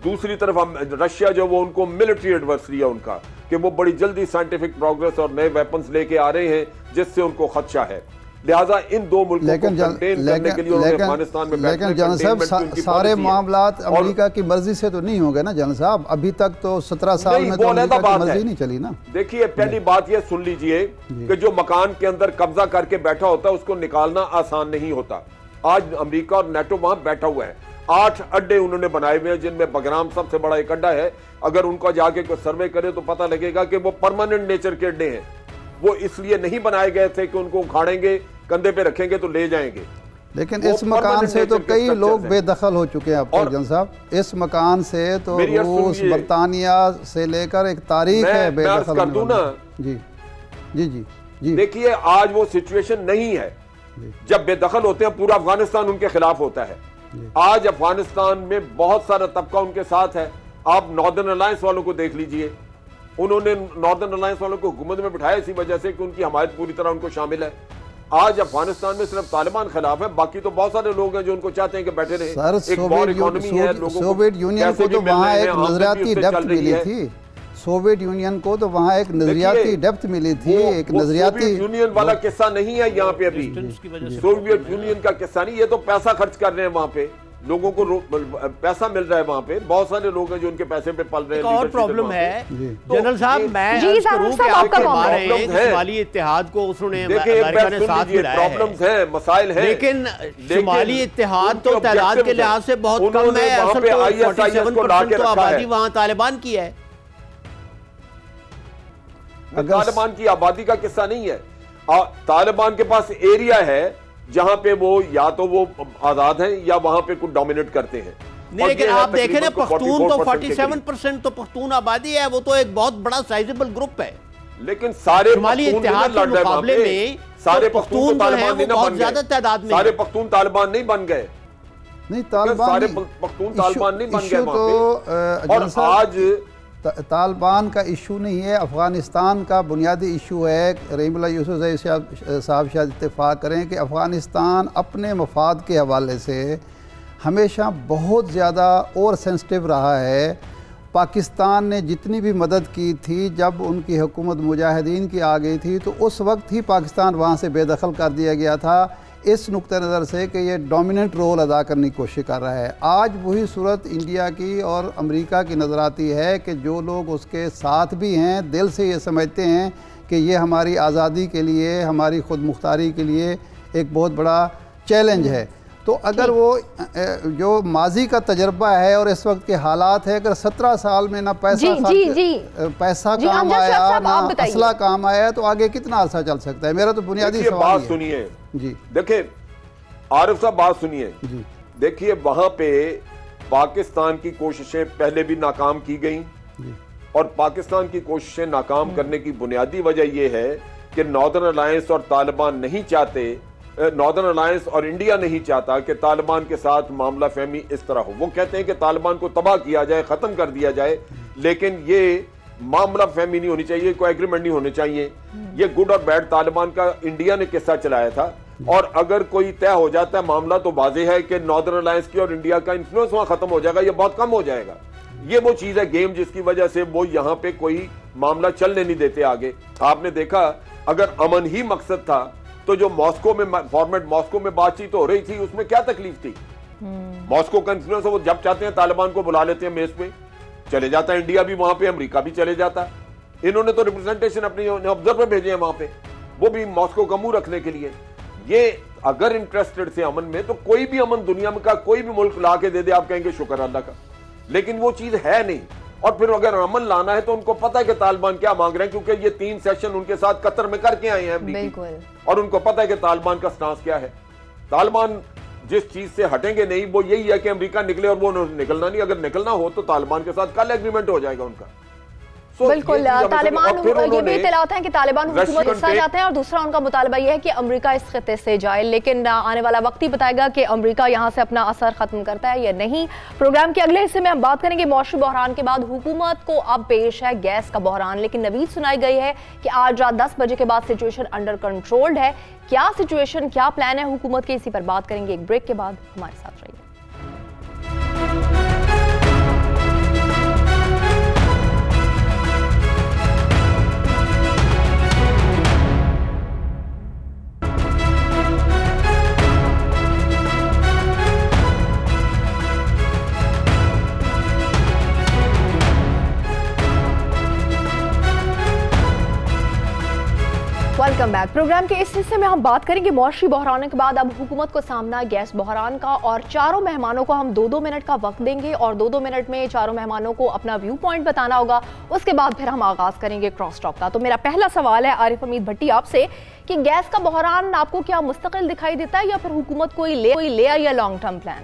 दूसरी तरफ हम रशिया जो वो उनको मिलिट्री एडवर्सरी है उनका, कि वो बड़ी जल्दी साइंटिफिक प्रोग्रेस और नए वेपन्स लेके आ रहे हैं जिससे उनको खदशा है। लिहाजा इन 2 मुल्कों को कंटेन करने के लिए उन्होंने अफगानिस्तान में लेकिन जनरल साहब सारे मामलात अमेरिका की मर्जी से तो नहीं हो गए ना जनरल साहब, अभी तक तो 17 साल में तो अमेरिका की मर्जी नहीं चली ना। देखिए, पहली बात ये सुन लीजिए कि जो मकान के अंदर कब्जा करके बैठा होता है उसको निकालना आसान नहीं होता। आज अमेरिका और नेटो वहां बैठा हुआ है, 8 अड्डे उन्होंने बनाए हुए हैं जिनमें बगराम सबसे बड़ा एक अड्डा है। अगर उनको जाके कोई सर्वे करे तो पता लगेगा कि वो परमानेंट नेचर के अड्डे हैं, वो इसलिए नहीं बनाए गए थे कि उनको उखाड़ेंगे, कंधे पे रखेंगे तो ले जाएंगे। लेकिन इस मकान से तो कई लोग बेदखल हो चुके हैं अब तक जनरल साहब, इस मकान से तो रूस, बर्तानिया से लेकर एक तारीख है बेदखल कर दूं ना। जी जी जी जी, देखिए आज वो सिचुएशन नहीं है जब बेदखल होते हैं पूरा अफगानिस्तान उनके खिलाफ होता है। आज अफगानिस्तान में बहुत सारा तबका उनके साथ है। आप नॉर्दर्न अलायंस वालों को देख लीजिए, उन्होंने नॉर्दर्न अलायंस वालों को हुकूमत में बिठाया इसी वजह से कि उनकी हमायत पूरी तरह उनको शामिल है। आज अफगानिस्तान में सिर्फ तालिबान खिलाफ है, बाकी तो बहुत सारे लोग हैं जो उनको चाहते हैं कि बैठे रहे। सर, सोवियत यूनियन को तो वहाँ एक नजरियाती डेप्थ मिली थी, सोवियत यूनियन को तो वहाँ एक नजरियाती डेप्थ मिली थी, एक नजरियाती यूनियन वाला किस्सा नहीं है यहाँ पे अभी। सोवियत यूनियन का किस्सा नहीं, ये तो पैसा खर्च कर रहे हैं वहाँ पे, लोगों को पैसा मिल रहा है वहाँ पे, बहुत सारे लोग हैं जो उनके पैसे पे पल रहे हैं। और प्रॉब्लम है जनरल साहब, मैं करूं कि आप करवा रहे हैं शुमाली इत्तेहाद को, उसने अमेरिका ने साथ मिलाया है, प्रॉब्लम्स हैं, मसाइल हैं, लेकिन शुमाली इत्तेहाद तो तादाद के लिहाज से बहुत कम है। असल तो 47% तो आबादी वहाँ तालिबान की है। तालिबान की आबादी का किस्सा नहीं है, तालिबान के पास एरिया है जहां पे वो या तो वो आजाद हैं या वहां पे कुछ डोमिनेट करते हैं। नहीं, लेकिन आप देखें ना, पख्तून तो 47% तो पख्तून आबादी है, वो तो एक बहुत बड़ा साइजेबल ग्रुप है। लेकिन सारे शुमाली इत्तेहाद के मुकाबले में सारे पख्तून जो है वो बहुत ज्यादा तादाद में, सारे पख्तून तालिबान नहीं बन गए, नहीं तालिबान सारे पख्तून तालिबान नहीं बन गए वहां पे। और आज तालिबान का इशू नहीं है, अफ़गानिस्तान का बुनियादी इशू है। रहीमुल्लाह यूसुफ साहब शायद इत्तेफाक करें कि अफ़गानिस्तान अपने मफाद के हवाले से हमेशा बहुत ज़्यादा और सेंसिटिव रहा है। पाकिस्तान ने जितनी भी मदद की थी जब उनकी हुकूमत मुजाहिदीन की आ गई थी, तो उस वक्त ही पाकिस्तान वहाँ से बेदखल कर दिया गया था, इस नुक्ते नज़र से कि ये डोमिनेंट रोल अदा करने की कोशिश कर रहा है। आज वही सूरत इंडिया की और अमेरिका की नज़र आती है कि जो लोग उसके साथ भी हैं दिल से ये समझते हैं कि ये हमारी आज़ादी के लिए, हमारी खुद मुख्तारी के लिए एक बहुत बड़ा चैलेंज है। तो अगर वो जो माजी का तजर्बा है और इस वक्त के हालात है, अगर 17 साल में ना पैसा काम आया ना असला काम आया, तो आगे कितना अर्सा चल सकता है? मेरा तो बुनियादी सवाल बात सुनिए जी। देखिए आरिफ साहब, बात सुनिए जी। देखिए वहां पे पाकिस्तान की कोशिशें पहले भी नाकाम की गई और पाकिस्तान की कोशिशें नाकाम करने की बुनियादी वजह यह है कि नॉर्दर्न अलायंस और तालिबान नहीं चाहते, नॉर्दर्न अलायंस और इंडिया नहीं चाहता कि तालिबान के साथ मामला फहमी इस तरह हो। वो कहते हैं कि तालिबान को तबाह किया जाए, खत्म कर दिया जाए, लेकिन ये मामला फहमी नहीं होनी चाहिए, कोई एग्रीमेंट नहीं होने चाहिए। ये गुड और बैड तालिबान का इंडिया ने किस्सा चलाया था और अगर कोई तय हो जाता है मामला तो वाज़ेह है कि नॉर्दर्न अलायंस की और इंडिया का इन्फ्लुएंस वहां खत्म हो जाएगा, ये बहुत कम हो जाएगा। ये वो चीज है गेम जिसकी वजह से वो यहां पे कोई मामला चलने नहीं देते आगे। आपने देखा अगर अमन ही मकसद था तो जो मॉस्को में फॉर्मेट मॉस्को में बातचीत हो रही थी उसमें क्या तकलीफ थी? मॉस्को का इन्फ्लुएंस वो जब चाहते हैं तालिबान को बुला लेते हैं मेज पे, चले जाता है इंडिया भी वहां पे, अमेरिका भी चले जाता है। इन्होंने तो रिप्रेजेंटेशन अपनी ऑब्जर्वर भेजे हैं वहां पे, वो भी मॉस्को का मुंह रखने के लिए। ये अगर इंटरेस्टेड थे अमन में तो कोई भी अमन दुनिया में का कोई भी मुल्क ला के दे दे, आप कहेंगे शुक्र अल्लाह का, लेकिन वो चीज है नहीं। और फिर अगर अमन लाना है तो उनको पता है कि तालिबान क्या मांग रहे हैं, क्योंकि ये 3 सेशन उनके साथ कतर में करके आए हैं अमेरिकी, और उनको पता है कि तालिबान का स्टांस क्या है। तालिबान जिस चीज से हटेंगे नहीं वो यही है कि अमेरिका निकले, और वो निकलना नहीं। अगर निकलना हो तो तालिबान के साथ कल एग्रीमेंट हो जाएगा उनका। बिल्कुल, तालिबान ये भी इत्तलात हैं कि तालिबान हुकूमत हिस्सा चाहते हैं, और दूसरा उनका मुतालबा यह है कि अमेरिका इस खित्ते से जाए। लेकिन आने वाला वक्त ही बताएगा कि अमेरिका यहाँ से अपना असर खत्म करता है या नहीं। प्रोग्राम के अगले हिस्से में हम बात करेंगे मौसमी बहरान के बाद हुकूमत को अब पेश है गैस का बहरान, लेकिन नवीद सुनाई गई है कि आज रात 10 बजे के बाद सिचुएशन अंडर कंट्रोल्ड है। क्या सिचुएशन, क्या प्लान है हुकूमत के, इसी पर बात करेंगे एक ब्रेक के बाद। हमारे साथ रहिए। Welcome back. प्रोग्राम के इस हिस्से में हम बात करेंगे मौसमी बहरान के बाद अब हुकूमत को सामना है गैस बहरान का, और चारों मेहमानों को हम 2-2 मिनट का वक्त देंगे और 2-2 मिनट में चारों मेहमानों को अपना व्यू पॉइंट बताना होगा। उसके बाद फिर हम आगाज करेंगे क्रॉस टॉक का। तो मेरा पहला सवाल है आरिफ हमीद भट्टी आपसे कि गैस का बहरान आपको क्या मुस्तकिल दिखाई देता है या फिर हुकूमत कोई लेयर या लॉन्ग टर्म प्लान?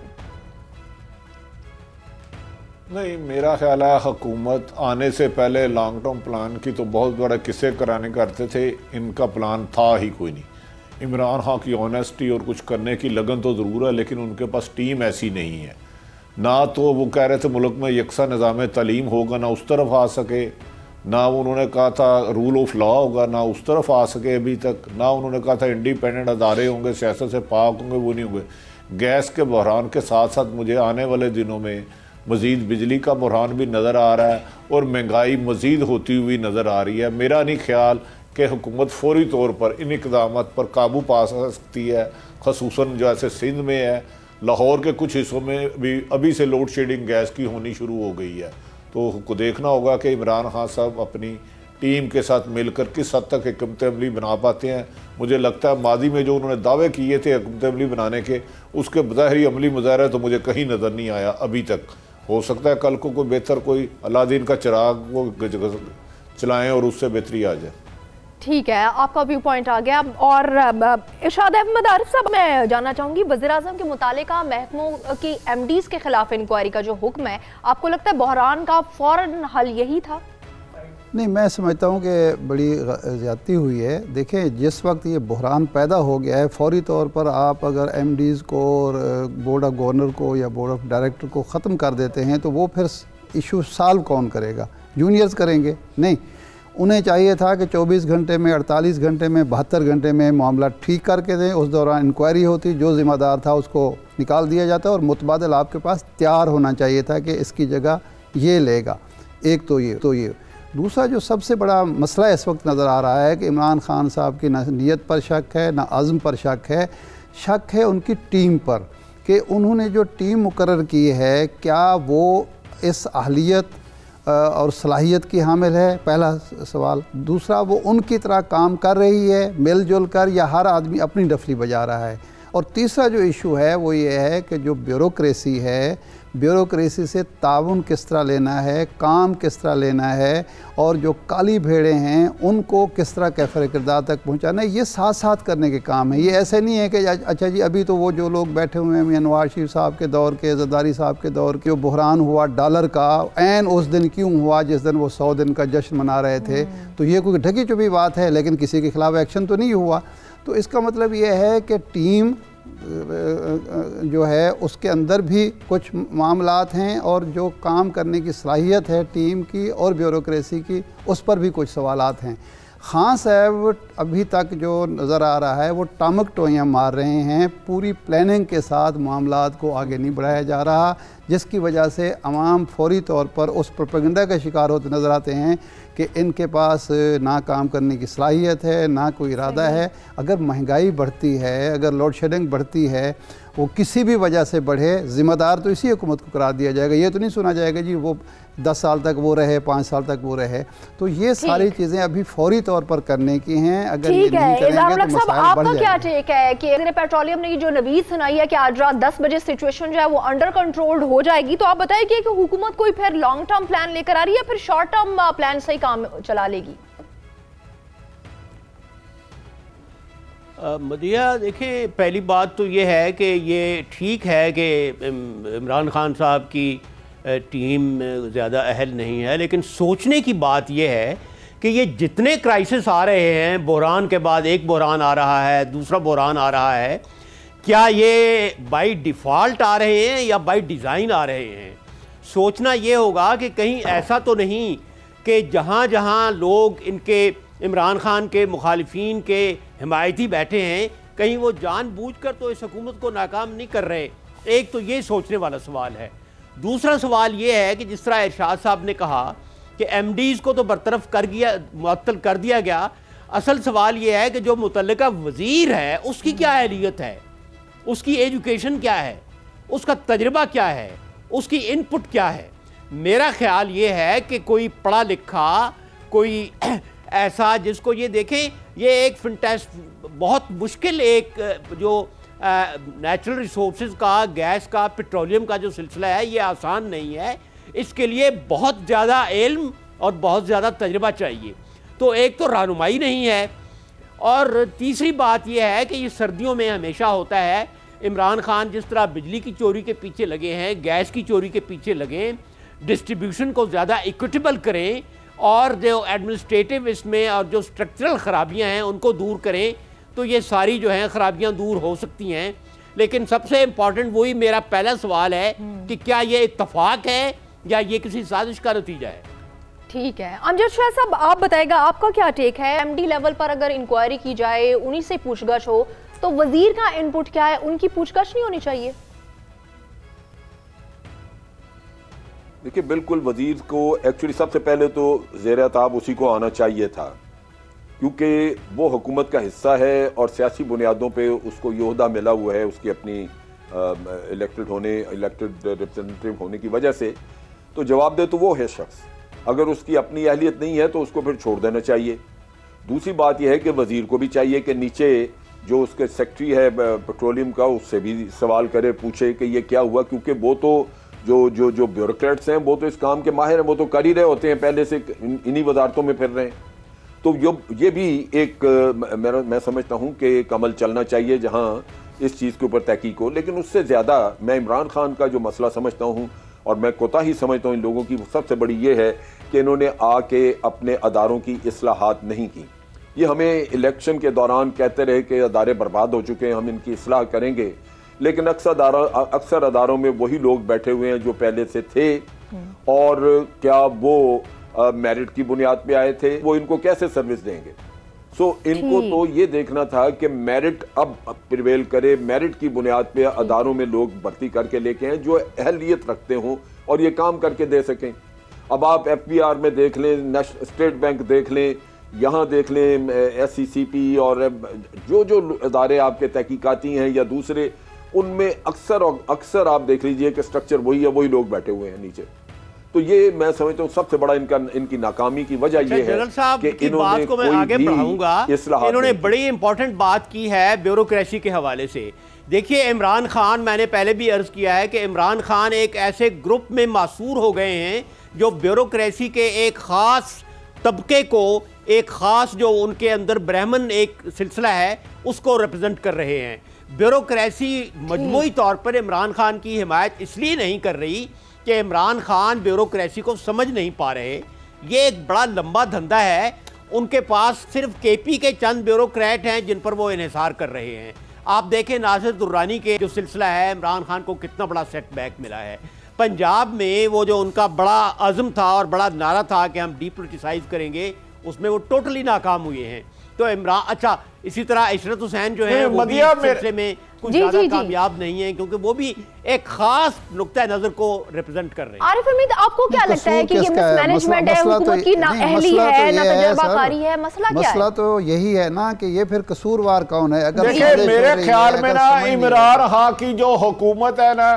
नहीं, मेरा ख्याल है हुकूमत आने से पहले लॉन्ग टर्म प्लान की तो बहुत बड़ा किस्से कराने करते थे, इनका प्लान था ही कोई नहीं। इमरान खान की ऑनेस्टी और कुछ करने की लगन तो ज़रूर है, लेकिन उनके पास टीम ऐसी नहीं है। ना तो वो कह रहे थे मुल्क में यकसा निज़ाम तालीम होगा, ना उस तरफ आ सके, ना उन्होंने कहा था रूल ऑफ लॉ होगा, ना उस तरफ आ सके अभी तक, ना उन्होंने कहा था इंडिपेंडेंट अदारे होंगे, सियासत से पाक होंगे, वो नहीं हुए। गैस के बहरान के साथ साथ मुझे आने वाले दिनों में मज़ीद बिजली का बहरान भी नज़र आ रहा है और महंगाई मज़ीद होती हुई नज़र आ रही है। मेरा नहीं ख्याल कि हुकूमत फौरी तौर पर इन इक़दामात पर काबू पा सकती है, ख़ुसूसन जो ऐसे सिंध में है, लाहौर के कुछ हिस्सों में भी अभी से लोड शेडिंग गैस की होनी शुरू हो गई है। तो देखना होगा कि इमरान खान साहब अपनी टीम के साथ मिलकर किस हद तक हुकूमत अमली बना पाते हैं। मुझे लगता है माजी में जो उन्होंने दावे किए थे हुकूमत अमली बनाने के, उसके ज़ाहिरी अमली मुजाहरा तो मुझे कहीं नज़र नहीं आया अभी तक। हो सकता है कल को कोई बेहतर कोई अलादीन का चिराग वो चलाएं और उससे बेहतरी आ जाए। ठीक है, आपका व्यू पॉइंट आ गया। और इरशाद अहमद आरिफ साहब, मैं जानना चाहूँगी वज़ीर-ए-आज़म के मुतालिका महकमों की MDs के खिलाफ इंक्वायरी का जो हुक्म है, आपको लगता है बहरान का फ़ौरन हल यही था? नहीं, मैं समझता हूँ कि बड़ी ज़्यादती हुई है। देखें, जिस वक्त ये बहरान पैदा हो गया है, फौरी तौर पर आप अगर MDs को और बोर्ड ऑफ गवर्नर को या बोर्ड ऑफ डायरेक्टर को ख़त्म कर देते हैं तो वो फिर इशू सॉल्व कौन करेगा? जूनियर्स करेंगे? नहीं, उन्हें चाहिए था कि 24 घंटे में, 48 घंटे में, 72 घंटे में मामला ठीक करके दें। उस दौरान इंक्वायरी होती, जो ज़िम्मेदार था उसको निकाल दिया जाता और मुतबादल आपके पास तैयार होना चाहिए था कि इसकी जगह ये लेगा। एक तो ये दूसरा जो सबसे बड़ा मसला इस वक्त नज़र आ रहा है कि इमरान खान साहब की ना नीयत पर शक है, ना अज़्म पर शक है उनकी टीम पर, कि उन्होंने जो टीम मुकर्रर की है क्या वो इस अहलियत और सलाहियत की हामिल है, पहला सवाल। दूसरा, वो उनकी तरह काम कर रही है मिलजुल कर, या हर आदमी अपनी डफली बजा रहा है। और तीसरा जो इशू है वो ये है कि जो ब्यूरोक्रेसी है, ब्यूरोक्रेसी से ताउन किस तरह लेना है, काम किस तरह लेना है, और जो काली भेड़ें हैं उनको किस तरह कैफर किरदार तक पहुंचाना है, ये साथ साथ करने के काम है। ये ऐसे नहीं है कि अच्छा जी अभी तो वो जो लोग बैठे हुए हैं मियां नवाज शरीफ साहब के दौर के, ज़रदारी साहब के दौर के, जो बहरान हुआ डॉलर का ऐन उस दिन क्यों हुआ जिस दिन वो 100 दिन का जश्न मना रहे थे, तो ये कोई ढकी चुपी बात है, लेकिन किसी के खिलाफ एक्शन तो नहीं हुआ। तो इसका मतलब ये है कि टीम जो है उसके अंदर भी कुछ मामलात हैं, और जो काम करने की सलाहियत है टीम की और ब्यूरोक्रेसी की, उस पर भी कुछ सवालात हैं। खान साहब अभी तक जो नज़र आ रहा है वो टामक टोइयाँ मार रहे हैं, पूरी प्लानिंग के साथ मामलात को आगे नहीं बढ़ाया जा रहा, जिसकी वजह से अवाम फौरी तौर पर उस प्रोपेगेंडा का शिकार होते नज़र आते हैं कि इनके पास ना काम करने की सलाहियत है, ना कोई इरादा है। अगर महंगाई बढ़ती है, अगर लोड शेडिंग बढ़ती है, वो किसी भी वजह से बढ़े, ज़िम्मेदार तो इसी हुकूमत को करार दिया जाएगा। ये तो नहीं सुना जाएगा जी वो 10 साल तक वो रहे, 5 साल तक वो रहे। तो ये सारी चीज़ें अभी फौरी तौर पर करने की हैं। अगर ये नहीं करेंगे तो मसाइल बढ़ जाएंगे। क्या टेक है कि पेट्रोलियम ने जो नवीद सुनाई है कि आज रात 10 बजे सिचुएशन जो है वो अंडर कंट्रोल हो जाएगी, तो आप बताइए कि हुकूमत कोई फिर लॉन्ग टर्म प्लान लेकर आ रही है, फिर शॉर्ट टर्म प्लान से ही काम चला लेगी? मदिया, देखिए, पहली बात तो ये है कि ये ठीक है कि इमरान खान साहब की टीम ज़्यादा अहल नहीं है, लेकिन सोचने की बात यह है कि ये जितने क्राइसिस आ रहे हैं, बहरान के बाद एक बहरान आ रहा है, दूसरा बहरान आ रहा है, क्या ये बाय डिफ़ॉल्ट आ रहे हैं या बाय डिज़ाइन आ रहे हैं? सोचना ये होगा कि कहीं ऐसा तो नहीं कि जहाँ जहाँ लोग इनके इमरान खान के मुखालिफिन के हिमायती बैठे हैं, कहीं वो जानबूझकर तो इस हुकूमत को नाकाम नहीं कर रहे। एक तो ये सोचने वाला सवाल है। दूसरा सवाल ये है कि जिस तरह इरशाद साहब ने कहा कि MDs को तो बरतरफ मुअत्तल कर दिया गया, असल सवाल ये है कि जो मुतल्लिका वज़ीर है उसकी क्या अहलियत है, उसकी एजुकेशन क्या है, उसका तजर्बा क्या है, उसकी इनपुट क्या है। मेरा ख्याल ये है कि कोई पढ़ा लिखा, कोई ऐसा जिसको ये देखें, ये एक बहुत मुश्किल एक जो नेचुरल रिसोर्सेज का, गैस का, पेट्रोलियम का जो सिलसिला है, ये आसान नहीं है। इसके लिए बहुत ज़्यादा इल्म और बहुत ज़्यादा तजर्बा चाहिए। तो एक तो रहनुमाई नहीं है, और तीसरी बात यह है कि ये सर्दियों में हमेशा होता है। इमरान खान जिस तरह बिजली की चोरी के पीछे लगे हैं, गैस की चोरी के पीछे लगें, डिस्ट्रीब्यूशन को ज़्यादा इक्विटेबल करें, और जो एडमिनिस्ट्रेटिव इसमें और जो स्ट्रक्चरल ख़राबियाँ हैं उनको दूर करें, तो ये सारी जो हैं ख़राबियाँ दूर हो सकती हैं। लेकिन सबसे इम्पॉर्टेंट वही मेरा पहला सवाल है कि क्या ये इत्तफाक है या ये किसी साजिश का नतीजा है? ठीक है, अमजद शाह साहब, आप बताएगा आपका क्या टेक है? MD लेवल पर अगर इंक्वायरी की जाए, उन्हीं से पूछगछ हो, तो वजीर का इनपुट क्या है? उनकी पूछगछ नहीं होनी चाहिए? देखिए, बिल्कुल वजीर को एक्चुअली सबसे पहले तो ज़ेर-ए-ताब उसी को आना चाहिए था, क्योंकि वो हुकूमत का हिस्सा है और सियासी बुनियादों पे उसको ये ओहदा मिला हुआ है उसकी अपनी इलेक्टेड रिप्रेजेंटेटिव होने की वजह से। तो जवाब दे तो वो है शख्स। अगर उसकी अपनी अहलियत नहीं है तो उसको फिर छोड़ देना चाहिए। दूसरी बात यह है कि वजीर को भी चाहिए कि नीचे जो उसके सेक्रेटरी है पेट्रोलियम का, उससे भी सवाल करे, पूछे कि ये क्या हुआ, क्योंकि वो तो जो ब्यूरोक्रेट्स हैं वो तो इस काम के माहिर हैं, वो तो कर ही रहे होते हैं, पहले से इन्हीं वजारतों में फिर रहे हैं। तो ये भी एक मैं समझता हूँ कि एक अमल चलना चाहिए जहाँ इस चीज़ के ऊपर तहकीक हो। लेकिन उससे ज़्यादा मैं इमरान खान का जो मसला समझता हूँ और मैं कोताही समझता हूँ इन लोगों की, सबसे बड़ी ये है कि इन्होंने आके अपने अदारों की इस्लाहात नहीं की। ये हमें इलेक्शन के दौरान कहते रहे कि अदारे बर्बाद हो चुके हैं, हम इनकी इस्लाह करेंगे, लेकिन अक्सर अदारों में वही लोग बैठे हुए हैं जो पहले से थे, और क्या वो मेरिट की बुनियाद पे आए थे, वो इनको कैसे सर्विस देंगे? इनको तो ये देखना था कि मेरिट अब प्रिवेल करे, मेरिट की बुनियाद पे अदारों में लोग भर्ती करके लेके आए जो अहलियत रखते हों और ये काम करके दे सकें। अब आप FBR में देख लें, स्टेट बैंक देख लें, यहाँ देख लें SCCP, और जो अदारे आपके तहकीकाती हैं या दूसरे, उनमें अक्सर आप देख लीजिए कि स्ट्रक्चर वही है, वही लोग बैठे हुए हैं नीचे। तो ये मैं समझता हूँ सबसे बड़ा इनकी नाकामी की वजह ये है कि इन्होंने को मैं आगे बढ़ाऊंगा। इन्होंने बड़ी इंपॉर्टेंट बात की है ब्यूरोक्रेसी के हवाले से। देखिए, इमरान खान, मैंने पहले भी अर्ज किया है कि इमरान खान एक ऐसे ग्रुप में मासूर हो गए हैं जो ब्यूरोक्रेसी के एक खास तबके को, एक खास जो उनके अंदर ब्राह्मण एक सिलसिला है, उसको रिप्रेजेंट कर रहे हैं। ब्यूरोक्रेसी मजमूई तौर पर इमरान खान की हिमायत इसलिए नहीं कर रही कि इमरान खान ब्यूरोक्रेसी को समझ नहीं पा रहे। ये एक बड़ा लंबा धंधा है। उनके पास सिर्फ KP के चंद ब्यूरोक्रेट हैं जिन पर वो इन्हिसार कर रहे हैं। आप देखें नासिर दुर्रानी के जो सिलसिला है, इमरान खान को कितना बड़ा सेटबैक मिला है। पंजाब में वो जो उनका बड़ा अज़्म था और बड़ा नारा था कि हम डीपोलिटिसाइज करेंगे, उसमें वो टोटली नाकाम हुए हैं। तो इमरान, अच्छा इसी तरह इशरत हुसैन जो है वो भी इस सिलसिले में कुछ ज्यादा कामयाब नहीं है, क्योंकि वो भी एक खास नुक्ता नजर को रिप्रेजेंट कर रहे हैं। आरिफ हमीद, आपको क्या लगता है कि ये मिसमैनेजमेंट है, हुकूमत की नाअहली है, ना तजुर्बाकारी है, मसला क्या है? मसला तो यही है ना कि ये फिर कसूरवार कौन है? अगर देखिए मेरे ख्याल में ना इमरान खान की जो हुकूमत है ना,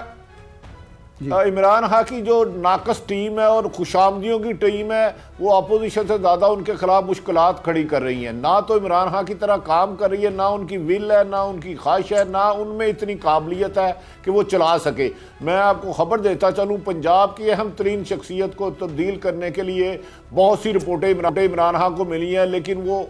इमरान खान की जो नाकस टीम है और खुशामदियों की टीम है, वो अपोजिशन से ज़्यादा उनके खिलाफ मुश्किलात खड़ी कर रही हैं। ना तो इमरान खान की तरह काम कर रही है, ना उनकी विल है, ना उनकी ख्वाहिश है, ना उनमें इतनी काबिलियत है कि वो चला सके। मैं आपको खबर देता चलूँ, पंजाब की अहम तरीन शख्सियत को तब्दील करने के लिए बहुत सी रिपोर्टें इमरान खान को मिली हैं, लेकिन वो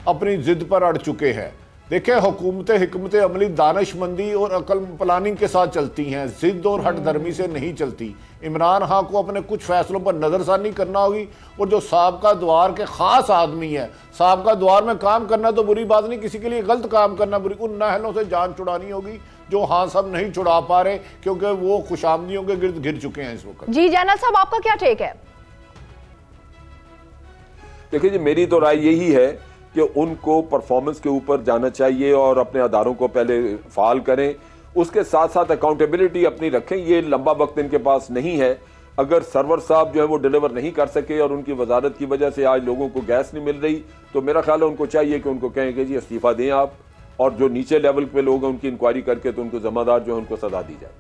अपनी ज़िद पर अड़ चुके हैं। देखिए हुकूमतें हिकमत अमली दानिशमंदी और अकल प्लानिंग के साथ चलती हैं, जिद और हट धर्मी से नहीं चलती। इमरान खान को अपने कुछ फैसलों पर नज़रसानी करना होगी, और जो साबका द्वार के ख़ास आदमी है, साबका द्वार में काम करना तो बुरी बात नहीं, किसी के लिए गलत काम करना बुरी, उन नाहलों से जान छुड़ानी होगी जो हाँ सब नहीं छुड़ा पा रहे, क्योंकि वो खुशामदियों के गिर्द घिर चुके हैं इस वक्त। जी जैनल साहब, आपका क्या टेक है? देखिए जी, मेरी तो राय यही है कि उनको परफॉर्मेंस के ऊपर जाना चाहिए और अपने अदारों को पहले फाल करें, उसके साथ साथ अकाउंटेबिलिटी अपनी रखें। ये लंबा वक्त इनके पास नहीं है। अगर सरवर साहब जो है वो डिलीवर नहीं कर सके और उनकी वजारत की वजह से आज लोगों को गैस नहीं मिल रही, तो मेरा ख्याल है उनको चाहिए कि उनको कहें कि जी इस्तीफा दें आप, और जो नीचे लेवल पे लोग हैं उनकी इंक्वायरी करके तो उनको जिम्मेदार जो है उनको सजा दी जाए।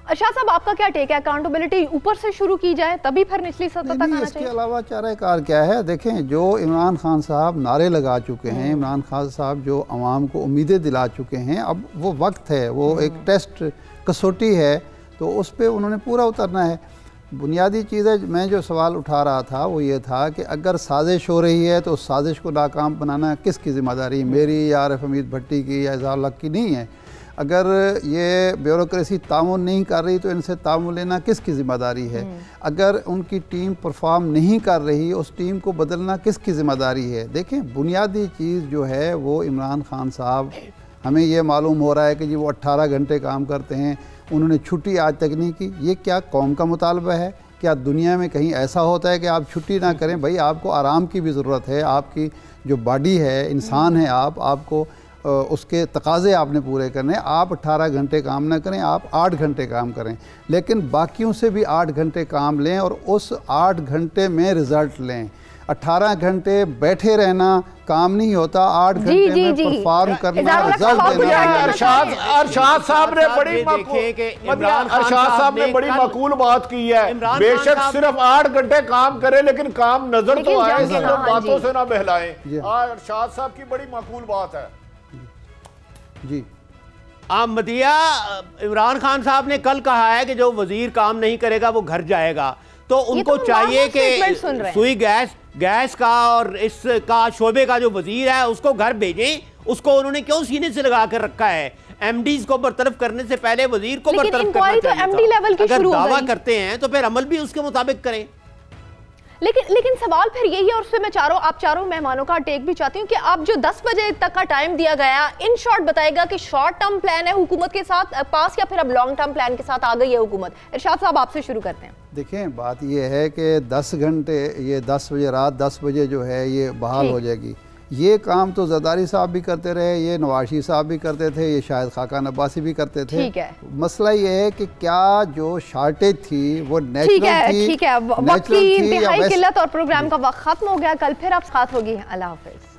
अरशाद साहब, आपका क्या टेक है? अकाउंटेबिलिटी ऊपर से शुरू की जाए तभी फिर निचली सतह तक आना चाहिए? इसके अलावा चाराकार क्या है? देखें, जो इमरान खान साहब नारे लगा चुके हैं, इमरान खान साहब जो अवाम को उम्मीदें दिला चुके हैं, अब वो वक्त है, वो एक टेस्ट कसौटी है, तो उस पर उन्होंने पूरा उतरना है। बुनियादी चीज़ है, मैं जो सवाल उठा रहा था वो ये था कि अगर साजिश हो रही है तो उस साजिश को नाकाम बनाना किसकी ज़िम्मेदारी? मेरी या आरिफ हमीद भट्टी की या इज़हार हक की नहीं है। अगर ये ब्यूरोक्रेसी तामुन नहीं कर रही तो इनसे तामुन लेना किसकी ज़िम्मेदारी है? अगर उनकी टीम परफॉर्म नहीं कर रही, उस टीम को बदलना किसकी ज़िम्मेदारी है? देखें, बुनियादी चीज़ जो है वो इमरान खान साहब, हमें ये मालूम हो रहा है कि जी वो 18 घंटे काम करते हैं, उन्होंने छुट्टी आज तक नहीं की। ये क्या कौम का मुतालबा है? क्या दुनिया में कहीं ऐसा होता है कि आप छुट्टी ना करें? भाई आपको आराम की भी ज़रूरत है, आपकी जो बॉडी है, इंसान है आपको उसके तकाज़े आपने पूरे करने। आप 18 घंटे काम ना करें, आप 8 घंटे काम करें, लेकिन बाकियों से भी 8 घंटे काम लें और उस 8 घंटे में रिज़ल्ट लें। 18 घंटे बैठे रहना काम नहीं होता, 8 घंटे में परफॉर्म करना, रिजल्ट देना। अरशाद साहब ने बड़ी माकूल बात की है। बेशक सिर्फ 8 घंटे काम करे, लेकिन काम नजर तो आए, बातों से ना बहलाएं। अरशाद साहब की बड़ी माकूल बात है जी। मदिया, इमरान खान साहब ने कल कहा है कि जो वजीर काम नहीं करेगा वो घर जाएगा, तो उनको चाहिए कि सुई गैस का और इसका शोबे का जो वजीर है उसको घर भेजें। उसको उन्होंने क्यों सीने से लगा कर रखा है? एमडीज को बरतरफ करने से पहले वजीर को बरतरफ करना चाहिए। अगर दावा करते हैं तो फिर अमल भी उसके मुताबिक करें। लेकिन सवाल फिर यही है, और उससे मैं आप चारों मेहमानों का टेक भी चाहती हूँ कि आप जो 10 बजे तक का टाइम दिया गया, इन शॉर्ट बताएगा कि शॉर्ट टर्म प्लान है हुकूमत के साथ पास, या फिर अब लॉन्ग टर्म प्लान के साथ आ गई है हुकूमत? इरशाद साहब, आपसे शुरू करते हैं। देखें, बात ये है कि 10 घंटे, ये 10 बजे रात 10 बजे जो है ये बहाल हो जाएगी। ये काम तो ज़रदारी साहब भी करते रहे, ये नवाशी साहब भी करते थे, ये शायद खाकान अब्बासी भी करते थे। ठीक है, मसला ये है कि क्या जो शार्टेज थी वो नेचुरल थी? ठीक है, वक्त की इंतहाई किल्लत और प्रोग्राम का वक्त खत्म हो गया। कल फिर आप साथ होगी। अल्लाह हाफिज़।